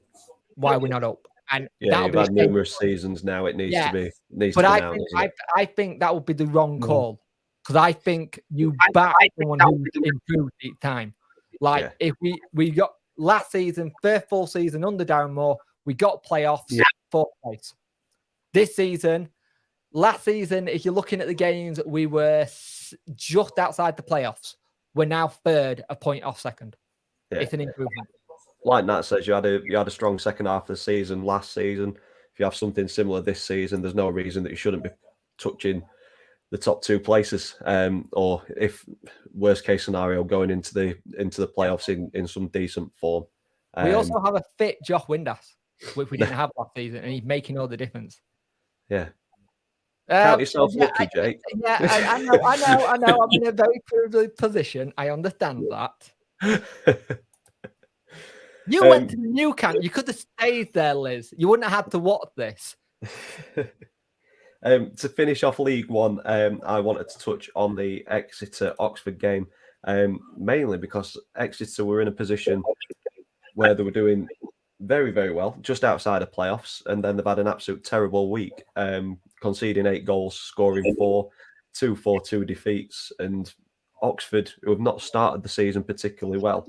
Why are we not up? And you've had numerous seasons now. It needs to be. I think that would be the wrong call. Because I think you back someone who's improved each time. Like if we got last season, first full season under Darren Moore, we got playoffs, fourth place. This season, last season, if you're looking at the games, we were just outside the playoffs. We're now third, a point off second. Yeah. It's an improvement. Like Nat says, you had a strong second half of the season last season. If you have something similar this season, there's no reason that you shouldn't be touching the top two places, or if worst case scenario, going into the playoffs in some decent form. We also have a fit Josh Windass, which we didn't have last season, and he's making all the difference. Yeah. Count yourself lucky, Jake. I know. I'm in a very privileged position. I understand that. You went to the new camp. You could have stayed there, Liz. You wouldn't have had to watch this. To finish off League One, I wanted to touch on the Exeter-Oxford game, mainly because Exeter were in a position where they were doing very, very well, just outside of playoffs, and then they've had an absolute terrible week, conceding 8 goals, scoring 4, 2 4-2 defeats, and Oxford, who have not started the season particularly well,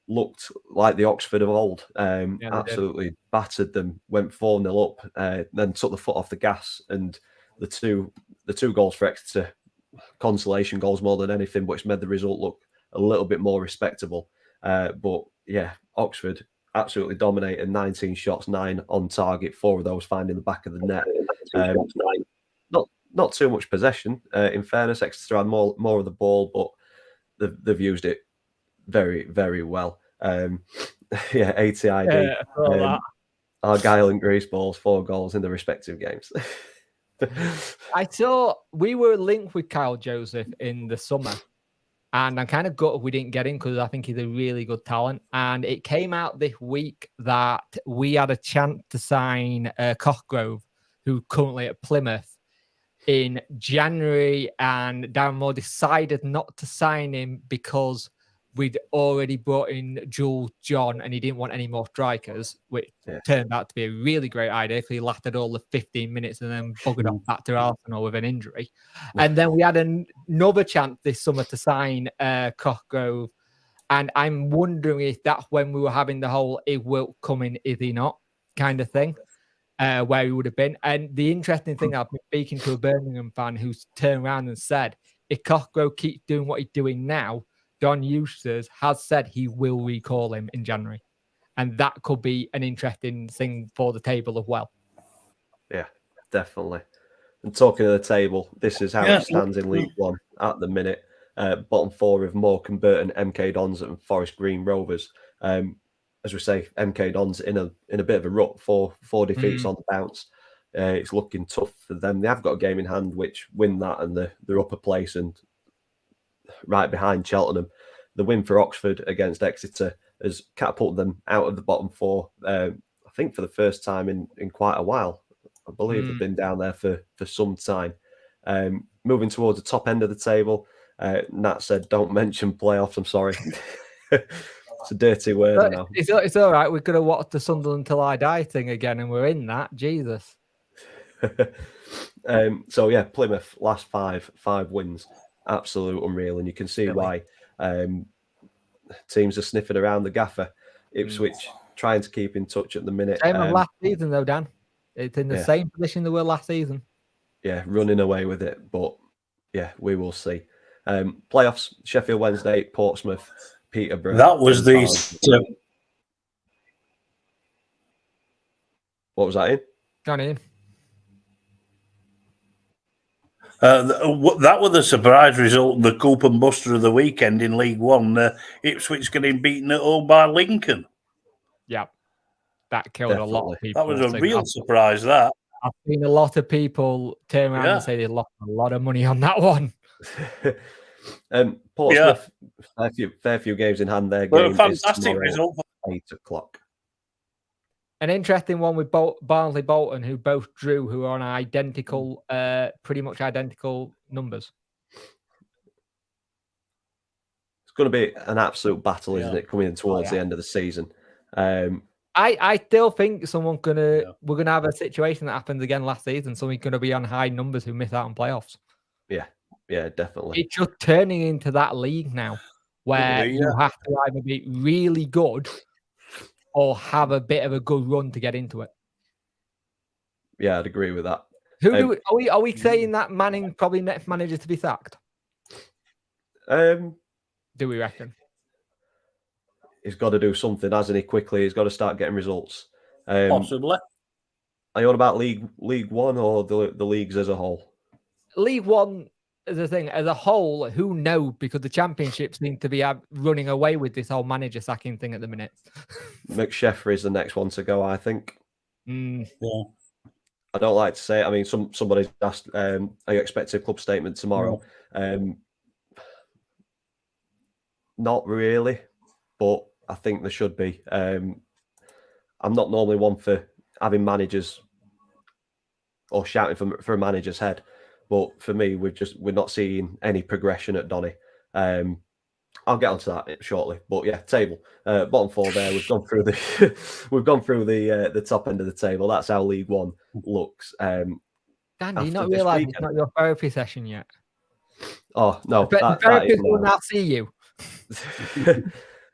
looked like the Oxford of old. Absolutely battered them, went 4-0 up, then took the foot off the gas, and the two goals for Exeter, consolation goals more than anything, which made the result look a little bit more respectable. But yeah, Oxford absolutely dominated, 19 shots, 9 on target, 4 of those finding the back of the net. Not too much possession. In fairness, Exeter had more of the ball, but they've used it very, very well. ATID. Argyle and Grease Balls, 4 goals in the respective games. I saw we were linked with Kyle Joseph in the summer, and I'm kind of gutted we didn't get him because I think he's a really good talent. And it came out this week that we had a chance to sign Cockgrove, who's currently at Plymouth, in January, and Darren Moore decided not to sign him because we'd already brought in Jules John and he didn't want any more strikers, which turned out to be a really great idea because he lasted all the 15 minutes and then buggered off back to Arsenal with an injury. And then we had another chance this summer to sign Cockgrove. And I'm wondering if that's when we were having the whole "it will come in, is he not" kind of thing, where he would have been. And the interesting thing, I've been speaking to a Birmingham fan who's turned around and said, if Cockgrove keeps doing what he's doing now, John Eustace has said he will recall him in January. And that could be an interesting thing for the table as well. Yeah, definitely. And talking of the table, this is how it stands in League One at the minute. Bottom 4 of Morecambe, Burton, MK Dons and Forest Green Rovers. As we say, MK Dons in a bit of a rut, 4 defeats on the bounce. It's looking tough for them. They have got a game in hand which win that, and they're upper place and right behind Cheltenham. The win for Oxford against Exeter has catapulted them out of the bottom 4. I think for the first time in quite a while. I believe they've been down there for some time. Moving towards the top end of the table, Nat said, "Don't mention playoffs." I'm sorry. It's a dirty word now. It's all right. We're going to watch the Sunderland Till I Die thing again, and we're in that. Jesus. So yeah, Plymouth last 5 wins, absolute unreal, and you can see why teams are sniffing around the gaffer. Ipswich trying to keep in touch at the minute. Same as last season though, Dan. It's in the same position they were last season. Yeah, running away with it, but yeah, we will see. Playoffs: Sheffield Wednesday, Portsmouth, Peterborough. That was the. What was that in? Gone in. That was the surprise result, the coup and buster of the weekend in League One. Ipswich getting beaten at home by Lincoln. Yeah, that killed a lot of people. That was a real surprise, that. I've seen a lot of people turn around and say they lost a lot of money on that one. Portsmouth, fair few games in hand there. Well, a fantastic result. 8 o'clock. An interesting one with Barnsley Bolton, who both drew, who are on identical, pretty much identical numbers. It's going to be an absolute battle, isn't it, coming in towards the end of the season? I still think we're gonna have a situation that happened again last season. Someone's gonna be on high numbers who miss out on playoffs. Yeah, definitely. It's just turning into that league now, where you have to either be really good or have a bit of a good run to get into it. Yeah, I'd agree with that. Are we saying that Manning probably next manager to be sacked? Do we reckon? He's got to do something, hasn't he? Quickly, he's got to start getting results. Possibly. Are you on about League One or the leagues as a whole? League One as a thing, as a whole, who knows? Because the Championship seem to be running away with this whole manager sacking thing at the minute. McSheffrey is the next one to go, I think. Yeah. I don't like to say it. I mean, somebody's asked, are you expecting a club statement tomorrow? No. Not really, but I think there should be. I'm not normally one for having managers or shouting for a manager's head, but for me, we're not seeing any progression at Donny. I'll get onto that shortly, but yeah, table bottom 4 there. We've gone through the top end of the table. That's how League One looks. Dan, do you not realise it's not your therapy session yet? Oh no, the therapist will now see you.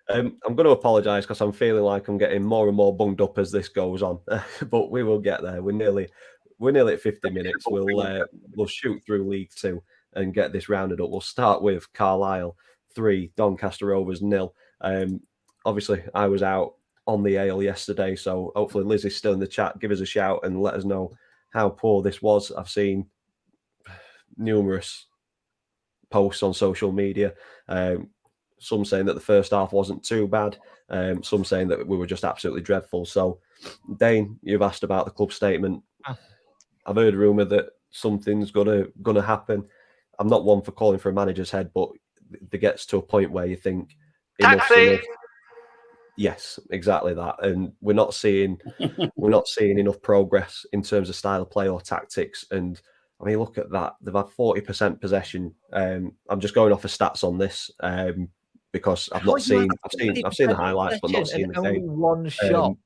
I'm going to apologise because I'm feeling like I'm getting more and more bunged up as this goes on, but we will get there. We're nearly at 50 minutes. We'll shoot through League Two and get this rounded up. We'll start with Carlisle 3, Doncaster Rovers 0. Obviously, I was out on the ale yesterday, so hopefully Lizzie's still in the chat. Give us a shout and let us know how poor this was. I've seen numerous posts on social media. Some saying that the first half wasn't too bad. Some saying that we were just absolutely dreadful. So, Dane, you've asked about the club statement. I've heard a rumour that something's gonna happen. I'm not one for calling for a manager's head, but it gets to a point where you think enough's enough. Yes, exactly that. And we're not seeing enough progress in terms of style of play or tactics. And I mean, look at that. They've had 40% possession. I'm just going off of stats on this. Because I've seen the highlights, but not seen the game. One shot.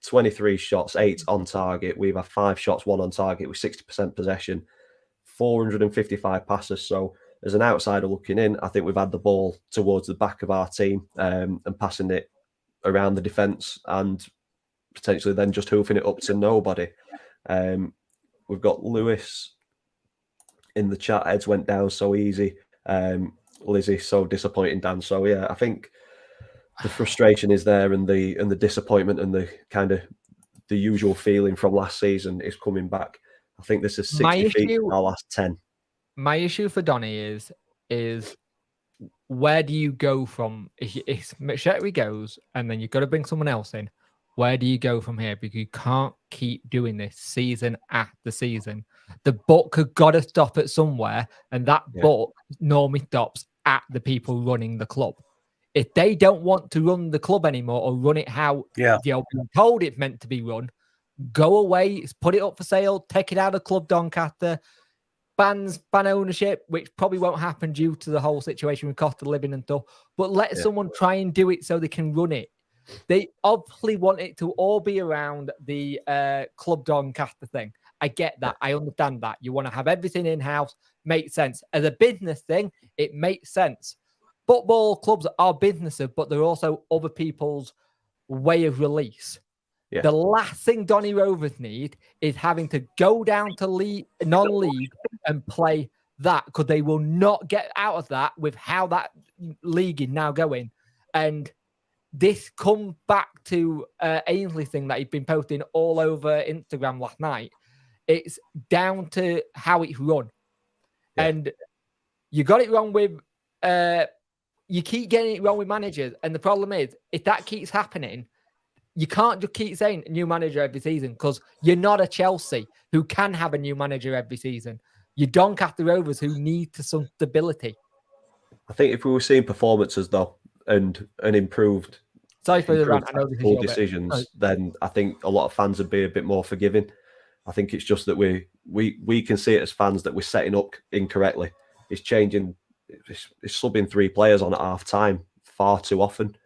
23 shots, 8 on target. We've had 5 shots, 1 on target with 60% possession, 455 passes. So as an outsider looking in, I think we've had the ball towards the back of our team and passing it around the defence and potentially then just hoofing it up to nobody. We've got Lewis in the chat. Heads went down so easy. Lizzie, so disappointing, Dan. So yeah, I think the frustration is there, and the disappointment and the kind of the usual feeling from last season is coming back. I think this is 60 feet in our last 10. My issue for Donny is where do you go from? If McShettery goes and then you've got to bring someone else in, where do you go from here? Because you can't keep doing this season after season. The buck has got to stop at somewhere, and that buck normally stops at the people running the club. If they don't want to run the club anymore or run it how they're being told it's meant to be run, go away, put it up for sale, take it out of Club Doncaster, ban ownership, which probably won't happen due to the whole situation with cost of living and stuff, but let someone try and do it so they can run it. They obviously want it to all be around the Club Doncaster thing. I get that. I understand that. You want to have everything in-house. Makes sense. As a business thing, it makes sense. Football clubs are businesses, but they're also other people's way of release. Yeah. The last thing Donny Rovers need is having to go down to non-league and play that, because they will not get out of that with how that league is now going. And this comes back to Ainsley thing that he'd been posting all over Instagram last night. It's down to how it's run. And you got it wrong with, you keep getting it wrong with managers. And the problem is, if that keeps happening, you can't just keep saying new manager every season, because you're not a Chelsea who can have a new manager every season. You Doncaster Rovers who need some stability. I think if we were seeing performances though, and improved, sorry for the rant, I know this is your decisions, then I think a lot of fans would be a bit more forgiving. I think it's just that we can see it as fans that we're setting up incorrectly. It's changing, it's subbing 3 players on at half time far too often,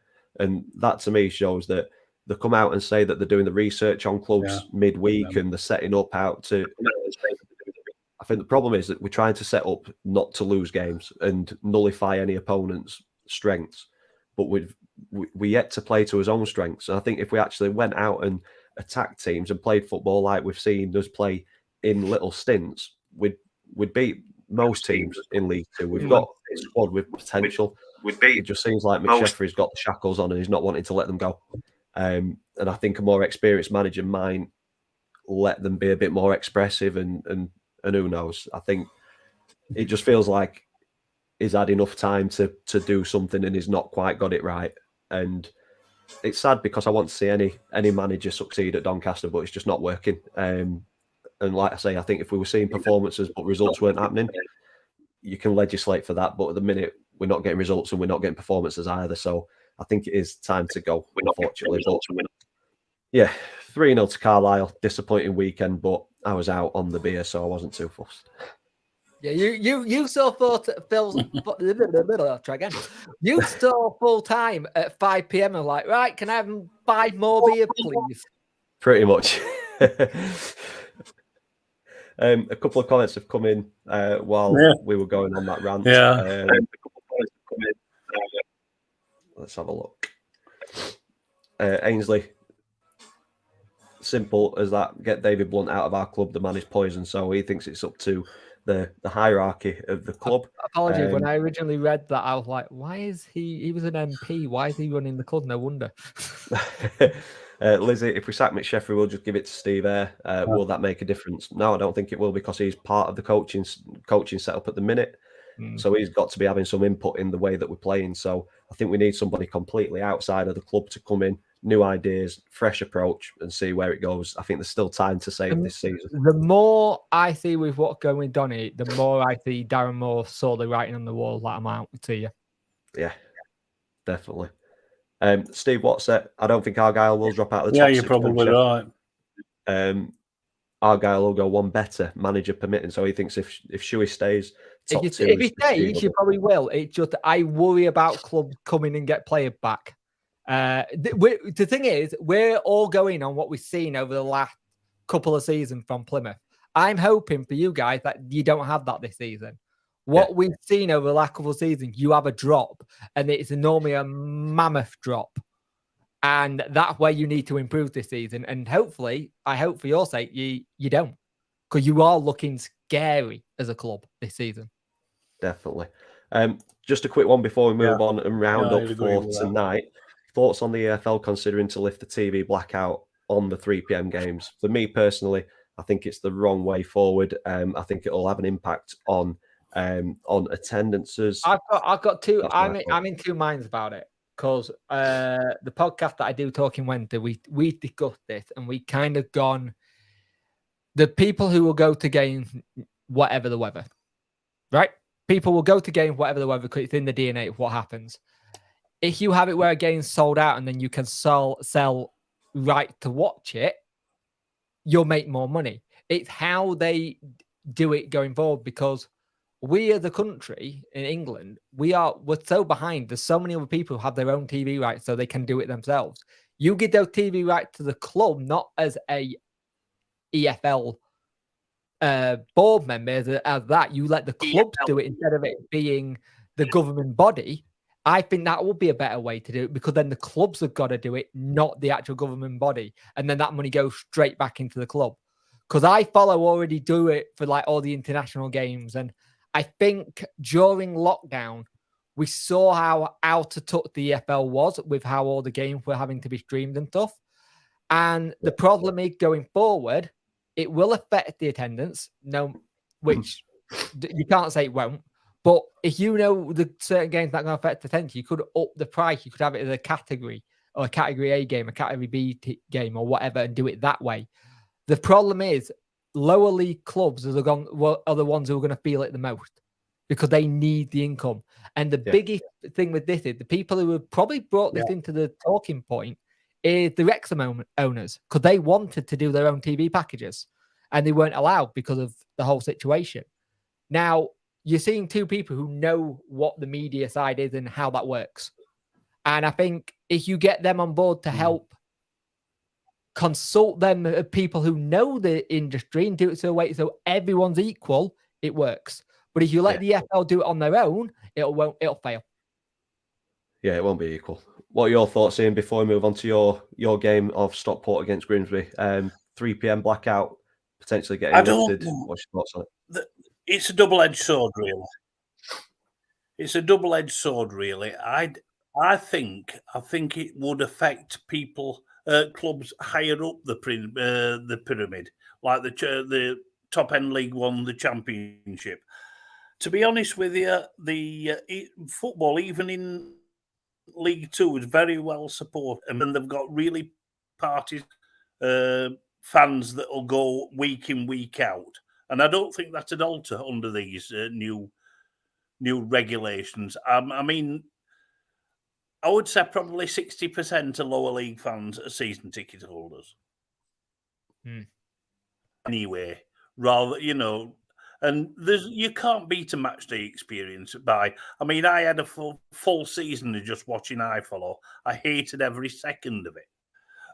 and that to me shows that they come out and say that they're doing the research on clubs midweek and they're setting up out to. I think the problem is that we're trying to set up not to lose games and nullify any opponent's strengths, but we yet to play to his own strengths. And I think if we actually went out and attacked teams and played football like we've seen us play in little stints, we'd beat most teams in League Two. We've got a squad with potential. It just seems like McSheffrey's got the shackles on and he's not wanting to let them go. And I think a more experienced manager might let them be a bit more expressive and who knows. I think it just feels like he's had enough time to do something and he's not quite got it right. And it's sad because I want to see any manager succeed at Doncaster, but it's just not working. And like I say, I think if we were seeing performances but results weren't happening, you can legislate for that. But at the minute, we're not getting results and we're not getting performances either. So I think it is time to go, unfortunately. But yeah, 3-0 to Carlisle. Disappointing weekend, but I was out on the beer, so I wasn't too fussed. Yeah, you still thought Phil's. Try again. You still full time at 5 p.m. and like, right? Can I have 5 more beer, please? Pretty much. A couple of comments have come in while we were going on that rant. Yeah. Let's have a look. Ainsley, simple as that. Get David Blunt out of our club. The man is poison. So he thinks it's up to the hierarchy of the club. Apologies. When I originally read that, I was like, why is he was an MP. Why is he running the club? No wonder. Lizzie, if we sack McSheffrey, we'll just give it to Steve Eyre. Will that make a difference? No, I don't think it will, because he's part of the coaching setup at the minute. So he's got to be having some input in the way that we're playing. So I think we need somebody completely outside of the club to come in, new ideas, fresh approach, and see where it goes. I think there's still time to save this season. The more I see with what's going with Donny, the more I see Darren Moore saw the writing on the wall that I'm out to you. Yeah, definitely. Steve Watson, I don't think Argyle will drop out of the top. Yeah, you're probably right. Argyle will go one better, manager permitting. So he thinks if Shuey stays, if he stays, you probably will. It's just I worry about clubs coming and get players back. The thing is, we're all going on what we've seen over the last couple of seasons from Plymouth. I'm hoping for you guys that you don't have that this season. What we've seen over the last couple of seasons, you have a drop, and it's normally a mammoth drop. And that's where you need to improve this season. And hopefully, I hope for your sake, you don't. Because you are looking scary as a club this season. Definitely. Just a quick one before we move on and round up for tonight. Thoughts on the EFL considering to lift the TV blackout on the 3 p.m. games? For me personally, I think it's the wrong way forward. I think it'll have an impact on attendances. I've got two. I'm in two minds about it, because the podcast that I do, Talking Wednesday, we discussed this, and we kind of gone the people who will go to games whatever the weather, right? People will go to games whatever the weather, because it's in the DNA of what happens. If you have it where a game's sold out and then you can sell right to watch it, you'll make more money. It's how they do it going forward, because we as a country in England, we're so behind. There's so many other people who have their own TV rights so they can do it themselves. You give those TV rights to the club, not as a EFL board member, as that. You let the clubs do it instead of it being the government body. I think that would be a better way to do it, because then the clubs have got to do it, not the actual government body. And then that money goes straight back into the club. Because I already do it for like all the international games. And I think during lockdown, we saw how out of touch the EFL was with how all the games were having to be streamed and stuff. And the problem is, going forward, it will affect the attendance, which You can't say it won't. But if you know the certain games that are going to affect attention, you could up the price. You could have it as a category or a category A game, a category B game, or whatever, and do it that way. The problem is lower league clubs are the ones who are going to feel it the most because they need the income. And the biggest thing with this is the people who have probably brought this into the talking point is the Wrexham owners, because they wanted to do their own TV packages and they weren't allowed because of the whole situation. Now, you're seeing two people who know what the media side is and how that works. And I think if you get them on board to help consult them, people who know the industry, and do it so everyone's equal, it works. But if you let the FL do it on their own, it'll fail. Yeah, it won't be equal. What are your thoughts, Ian, before we move on to your game of Stockport against Grimsby? 3 p.m. blackout, potentially getting lifted. What's your thoughts on it? It's a double-edged sword, really. It's a double-edged sword, really. I think it would affect people, clubs higher up the pyramid, like the top end League One, the Championship. To be honest with you, the football, even in League Two, is very well supported, and they've got really parties, fans that will go week in, week out. And I don't think that'd alter under these new regulations. I mean, I would say probably 60% of lower league fans are season ticket holders. Anyway, rather, and you can't beat a match day experience by. I mean, I had a full season of just watching iFollow. I hated every second of it.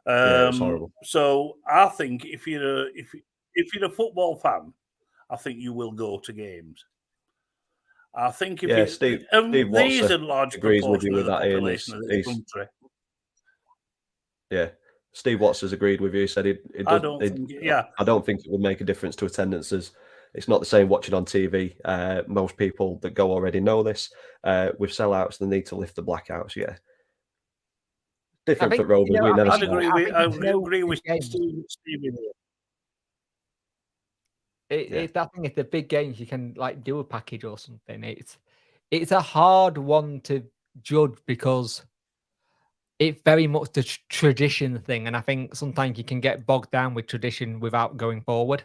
It's horrible. So I think if you're a football fan, I think you will go to games. I think Steve these are large agrees with you proportion with of the that, Ian. population of the country. Yeah, Steve Watts has agreed with you. He said I don't think it would make a difference to attendances. It's not the same watching on TV. Most people that go already know this. With sellouts, they need to lift the blackouts. Yeah, different for Rovers. I agree with Steve. It's that thing. If the big games, you can do a package or something. It's a hard one to judge because it's very much the tradition thing, and I think sometimes you can get bogged down with tradition without going forward.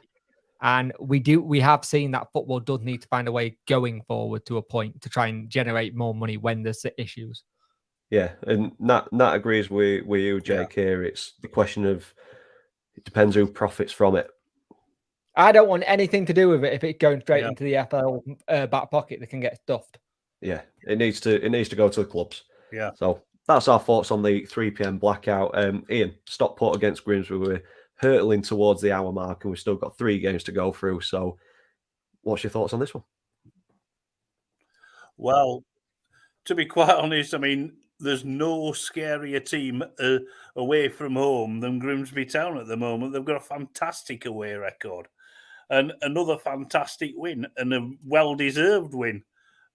And we have seen that football does need to find a way going forward to a point to try and generate more money when there's issues. Yeah, and Nat agrees with you, Jake. Here, it's the question of it depends who profits from it. I don't want anything to do with it if it's going straight into the FL back pocket. They can get stuffed. Yeah, it needs to go to the clubs. Yeah. So that's our thoughts on the 3 p.m. blackout. Ian, Stockport against Grimsby. We're hurtling towards the hour mark, and we've still got 3 games to go through. So, what's your thoughts on this one? Well, to be quite honest, I mean, there's no scarier team away from home than Grimsby Town at the moment. They've got a fantastic away record. And another fantastic win and a well-deserved win.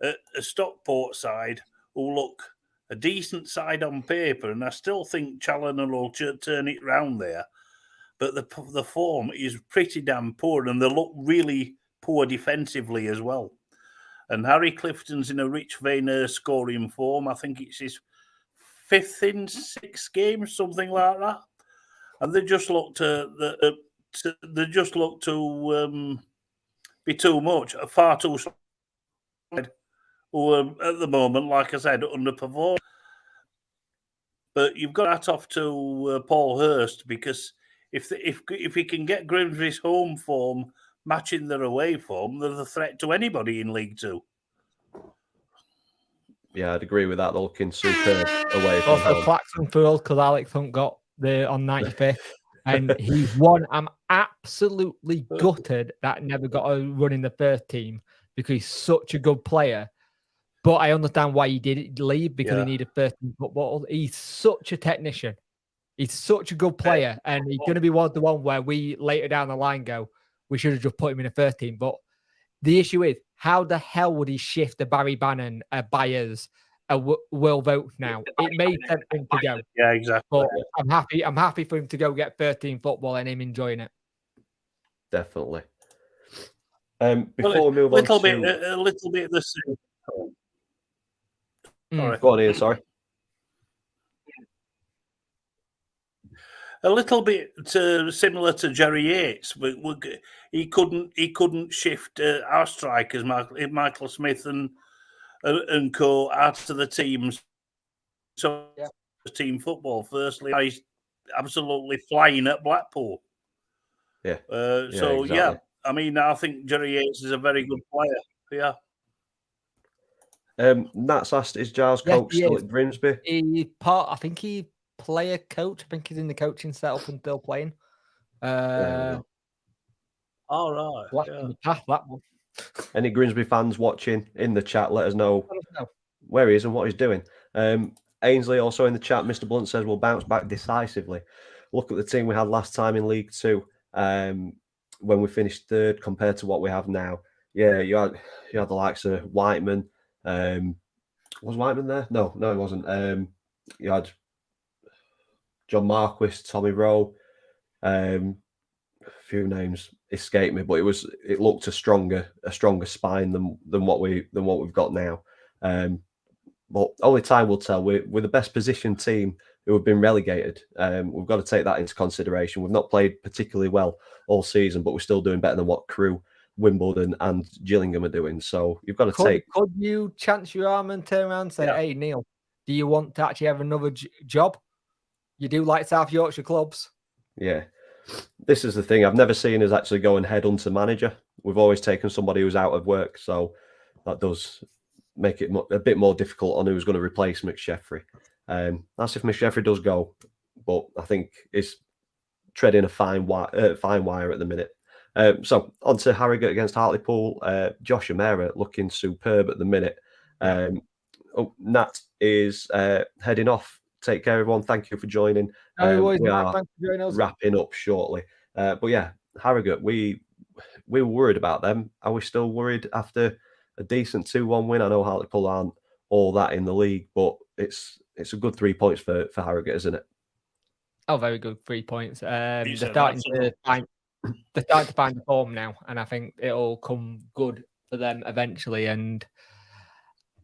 A Stockport side who look a decent side on paper, and I still think Challoner will turn it round there. But the form is pretty damn poor, and they look really poor defensively as well. And Harry Clifton's in a rich vein of scoring form. I think it's his 5th in 6 games, something like that. And they just look to be too much, far too solid. Who at the moment, like I said, underperform. But you've got that off to Paul Hurst, because if he can get Grimsby's home form matching their away form, they're a threat to anybody in League Two. Yeah, I'd agree with that. They're looking superb away from also home. Claxton for us because Alex Hunt got on 95th. And he's won. I'm absolutely gutted that never got a run in the first team because he's such a good player. But I understand why he did leave, because he needed first team football. He's such a technician. He's such a good player. And he's going to be the one where we later down the line go, we should have just put him in the first team. But the issue is, how the hell would he shift the Barry Bannon, Byers, Will Vogt now? It made sense for him to go. Yeah, exactly. But I'm happy for him to go get 13 football and him enjoying it. Definitely. Before we move on a little bit the same. Sorry. Go on, Ian. Sorry. A little bit similar to Jerry Yates, but he couldn't shift our strikers, Michael Smith and co, out of the teams. So team football. Firstly, he's absolutely flying at Blackpool. Yeah. Exactly. I mean, I think Jerry Yates is a very good player. Yeah. Nat's asked, is Giles Coke still at Grimsby? I think he player coach. I think he's in the coaching setup and still playing. All right. That one. Any Grimsby fans watching in the chat, let us know where he is and what he's doing. Ainsley also in the chat, Mr. Blunt says we'll bounce back decisively. Look at the team we had last time in League Two, when we finished third compared to what we have now. Yeah, you had the likes of Whiteman. Was Whiteman there? No, he wasn't. You had John Marquis, Tommy Rowe. A few names escape me, but it looked a stronger spine than what we've got now. But only time will tell. We're the best positioned team who have been relegated. We've got to take that into consideration. We've not played particularly well all season, but we're still doing better than what Crewe, Wimbledon and Gillingham are doing. So you've got to take... Could you chance your arm and turn around and say, hey, Neil, do you want to actually have another job? You do like South Yorkshire clubs? Yeah. This is the thing. I've never seen us actually go and headhunt a manager. We've always taken somebody who's out of work. So that does make it a bit more difficult on who's going to replace McSheffrey. That's if McSheffrey does go. But I think it's treading a fine wire at the minute. So on to Harrogate against Hartlepool. Josh O'Meara looking superb at the minute. Nat is heading off. Take care, everyone. Thank you for joining. We are wrapping up shortly. But yeah, Harrogate, we were worried about them. Are we still worried after a decent 2-1 win? I know Hartlepool aren't all that in the league, but it's a good 3 points for Harrogate, isn't it? Oh, very good 3 points. They're starting to find the form now, and I think it'll come good for them eventually. And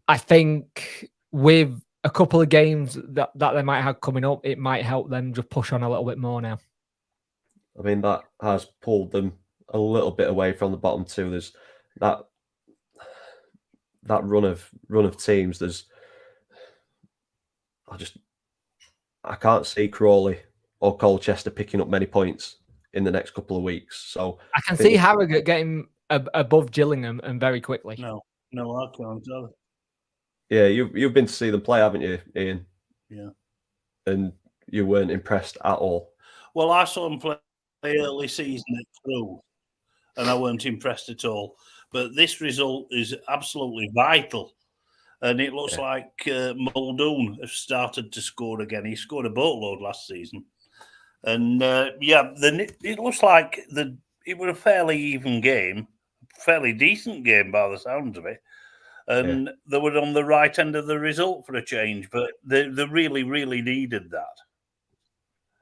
I think with a couple of games that they might have coming up, it might help them just push on a little bit more now. I mean, that has pulled them a little bit away from the bottom two. There's that run of teams. I can't see Crawley or Colchester picking up many points in the next couple of weeks. So I can see Harrogate getting above Gillingham and very quickly. No, I can't. Yeah, you've been to see them play, haven't you, Ian? Yeah. And you weren't impressed at all. Well, I saw them play early season at Crewe, and I weren't impressed at all. But this result is absolutely vital. And it looks like Muldoon has started to score again. He scored a boatload last season. And it looks like it was a fairly even game, fairly decent game by the sounds of it. And they were on the right end of the result for a change, but they really, really needed that.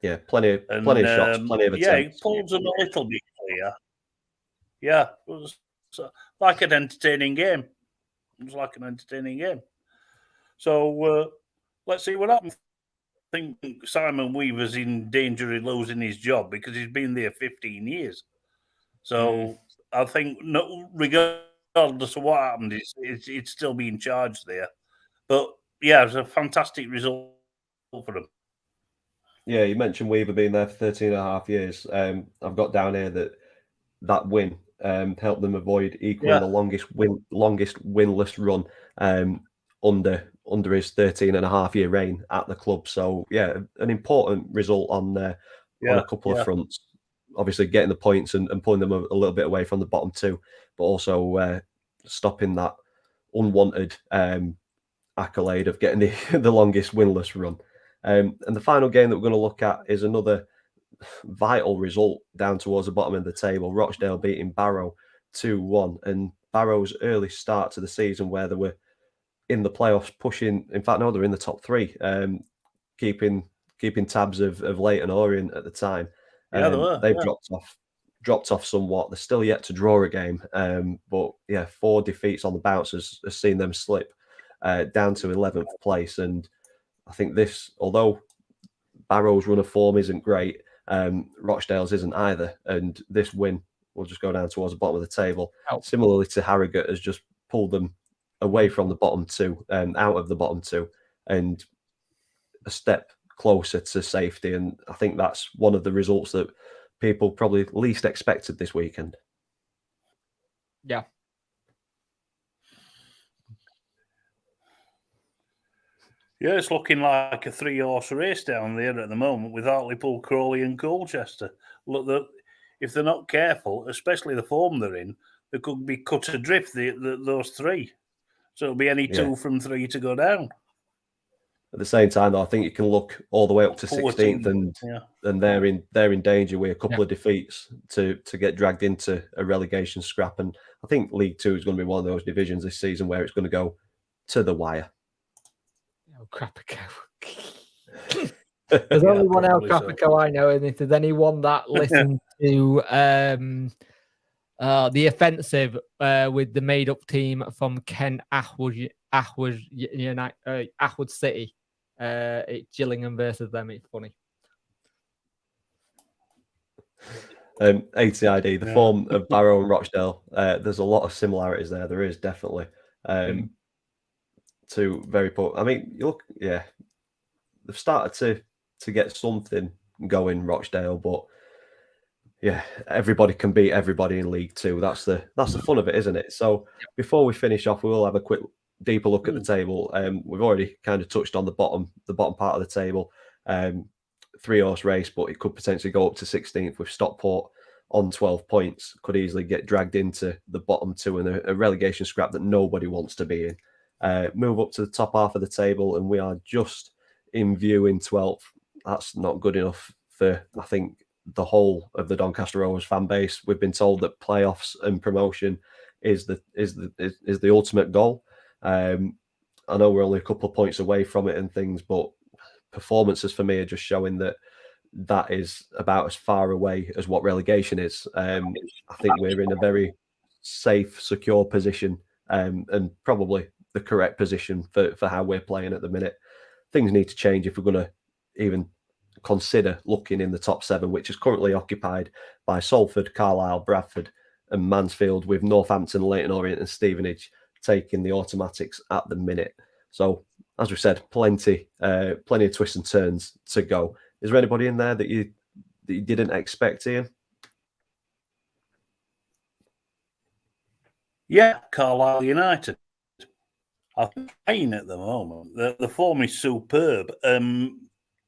Yeah, plenty of shots, plenty of attempts. Yeah, it pulls them a little bit clear. Yeah, it was like an entertaining game. So let's see what happens. I think Simon Weaver's in danger of losing his job because he's been there 15 years. So I think, regardless of what happened, it's still being charged there. But yeah, it was a fantastic result for them. Yeah, you mentioned Weaver being there for 13 and a half years. I've got down here that win helped them avoid equaling the longest winless run under his 13 and a half year reign at the club. So yeah, an important result on a couple of fronts. Obviously getting the points and pulling them a little bit away from the bottom two, but also stopping that unwanted accolade of getting the longest winless run. And the final game that we're going to look at is another vital result down towards the bottom of the table. Rochdale beating Barrow 2-1, and Barrow's early start to the season where they were in the playoffs pushing. In fact, no, they're in the top three, keeping tabs of Leighton Orient at the time. Yeah, they were. They've dropped off dropped off somewhat. They're still yet to draw a game. But yeah, 4 defeats on the bounce has seen them slip down to 11th place. And I think this, although Barrow's run of form isn't great, Rochdale's isn't either. And this win will just go down towards the bottom of the table. Similarly to Harrogate, has just pulled them away from the bottom 2, out of the bottom 2, and a step closer to safety. And I think that's one of the results that people probably least expected this weekend. Yeah. Yeah, it's looking like a 3-horse race down there at the moment with Hartlepool, Crawley and Colchester. Look, if they're not careful, especially the form they're in, they could be cut adrift, those 3. So it'll be any 2 from 3 to go down. At the same time, though, I think you can look all the way up to 16th, and they're in danger with a couple of defeats to get dragged into a relegation scrap. And I think League 2 is going to be one of those divisions this season where it's going to go to the wire. Oh, Crapico. There's only one El Crapico I know, and if there's anyone that listens to the offensive with the made-up team from Kent Ashwood City, it's Gillingham versus them. It's funny. ATID, the form of Barrow and Rochdale, there's a lot of similarities there. There is definitely. To very poor. I mean, you look, they've started to get something going, Rochdale, but yeah, everybody can beat everybody in League 2. That's the fun of it, isn't it? So before we finish off, we will have a quick deeper look at the table. We've already kind of touched on the bottom part of the table. 3-horse race, but it could potentially go up to 16th with Stockport on 12 points. Could easily get dragged into the bottom 2 in a relegation scrap that nobody wants to be in. Move up to the top half of the table, and we are just in view in 12th. That's not good enough for, I think, the whole of the Doncaster Rovers fan base. We've been told that playoffs and promotion is the ultimate goal. I know we're only a couple of points away from it and things, but performances for me are just showing that is about as far away as what relegation is. I think we're in a very safe, secure position, and probably the correct position for how we're playing at the minute. Things need to change if we're going to even consider looking in the top 7, which is currently occupied by Salford, Carlisle, Bradford and Mansfield, with Northampton, Leyton Orient and Stevenage taking the automatics at the minute. So, as we said, plenty of twists and turns to go. Is there anybody in there that you didn't expect, Ian? Yeah, Carlisle United. I'm playing at the moment. The form is superb.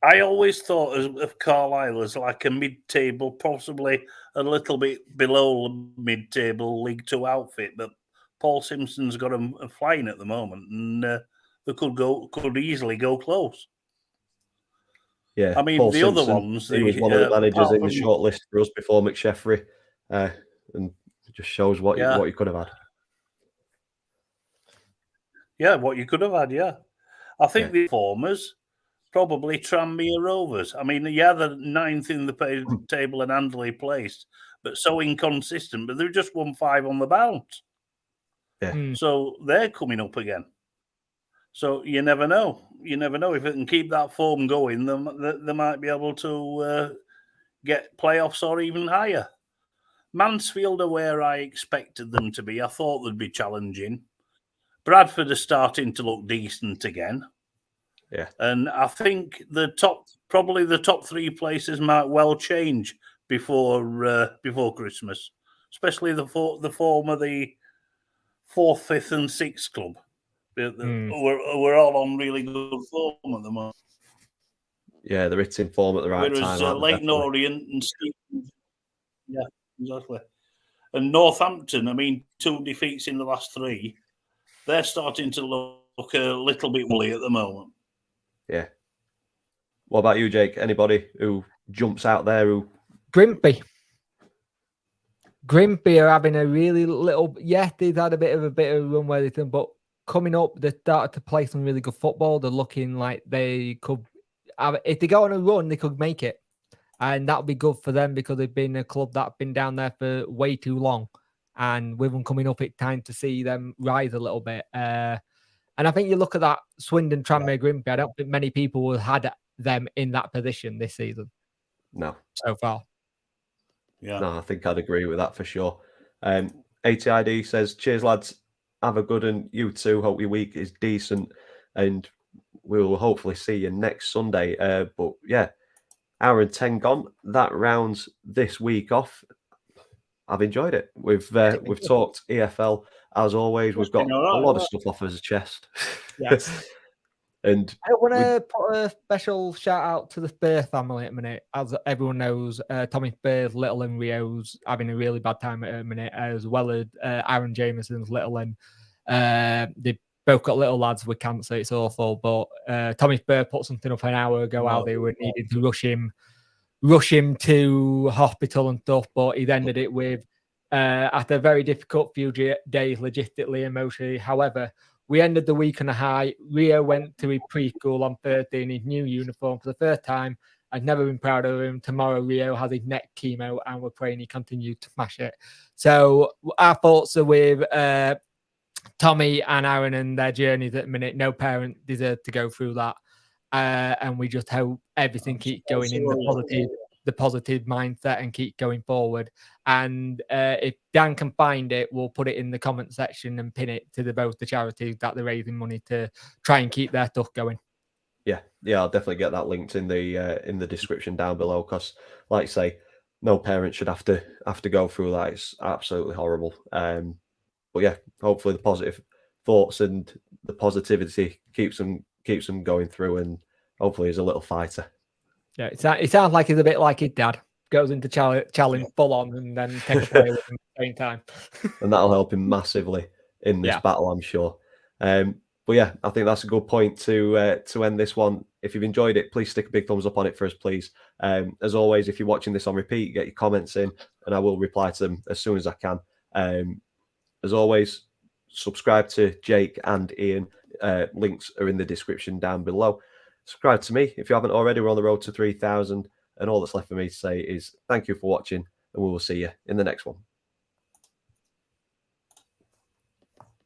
I always thought of Carlisle as like a mid-table, possibly a little bit below mid-table League 2 outfit, but Paul Simpson's got them flying at the moment, and they could easily go close. Yeah, I mean, Paul the Simpson, other ones. He was one of the managers in the short list for us before McSheffrey, and it just shows what you could have had. Yeah, what you could have had, yeah. I think the formers, probably Tranmere Rovers. I mean, they're 9th in the table and handily placed, but so inconsistent. But they've just won 5 on the bounce. Yeah. So they're coming up again. So you never know. You never know if they can keep that form going. They might be able to get playoffs or even higher. Mansfield are where I expected them to be. I thought they'd be challenging. Bradford are starting to look decent again. Yeah. And I think the top 3 places might well change before Christmas, especially the form of the 4th, 5th and 6th club. We're all on really good form at the moment. Yeah, they're hitting form at the right time. Whereas Leyton Orient and Stevenage, yeah, exactly. And Northampton, I mean, 2 defeats in the last 3. They're starting to look a little bit woolly at the moment. Yeah. What about you, Jake? Anybody who jumps out there who... Grimby are having a really little... Yeah, they've had a bit of a run where they've done, but coming up, they started to play some really good football. They're looking like they could... If they go on a run, they could make it. And that'll be good for them because they've been a club that's been down there for way too long. And with them coming up, it's time to see them rise a little bit. And I think you look at that Swindon Tranmere Grimsby, I don't think many people have had them in that position this season. No. So far. Yeah. No, I think I'd agree with that for sure. ATID says, cheers, lads. Have a good one. You too. Hope your week is decent. And we'll hopefully see you next Sunday. But yeah, hour and 10 gone. That rounds this week off. I've enjoyed it. We've talked EFL as always. We've got a lot of stuff off as a chest. Yes. And I want to put a special shout out to the Spur family at the minute. As everyone knows, Tommy Spur's little and Rio's having a really bad time at the minute, as well as Aaron Jameson's little and they both got little lads with cancer. It's awful. But Tommy Spur put something up an hour ago how they were needing to rush him to hospital and stuff, but he ended it with after a very difficult few days logistically, emotionally. However, we ended the week on a high. Rio went to his preschool on Thursday in his new uniform for the first time. I've never been proud of him. Tomorrow, Rio has his neck chemo, and we're praying he continues to smash it. So our thoughts are with Tommy and Aaron and their journeys at the minute. No parent deserves to go through that. And we just hope everything keeps going in the positive mindset and keep going forward. And if Dan can find it, we'll put it in the comment section and pin it to both the charities that they're raising money to try and keep their stuff going. Yeah, I'll definitely get that linked in the description down below, because, like I say, no parent should have to go through that. It's absolutely horrible. But yeah, hopefully the positive thoughts and the positivity keeps them going through, and hopefully he's a little fighter. Yeah, it sounds like he's a bit like his dad. Goes into challenge full on and then takes away with him at the same time. And that'll help him massively in this battle, I'm sure. But yeah, I think that's a good point to end this one. If you've enjoyed it, please stick a big thumbs up on it for us, please. As always, if you're watching this on repeat, get your comments in and I will reply to them as soon as I can. As always, subscribe to Jake and Ian. Links are in the description down below. Subscribe to me if you haven't already. We're on the road to 3,000. And all that's left for me to say is thank you for watching, and we will see you in the next one.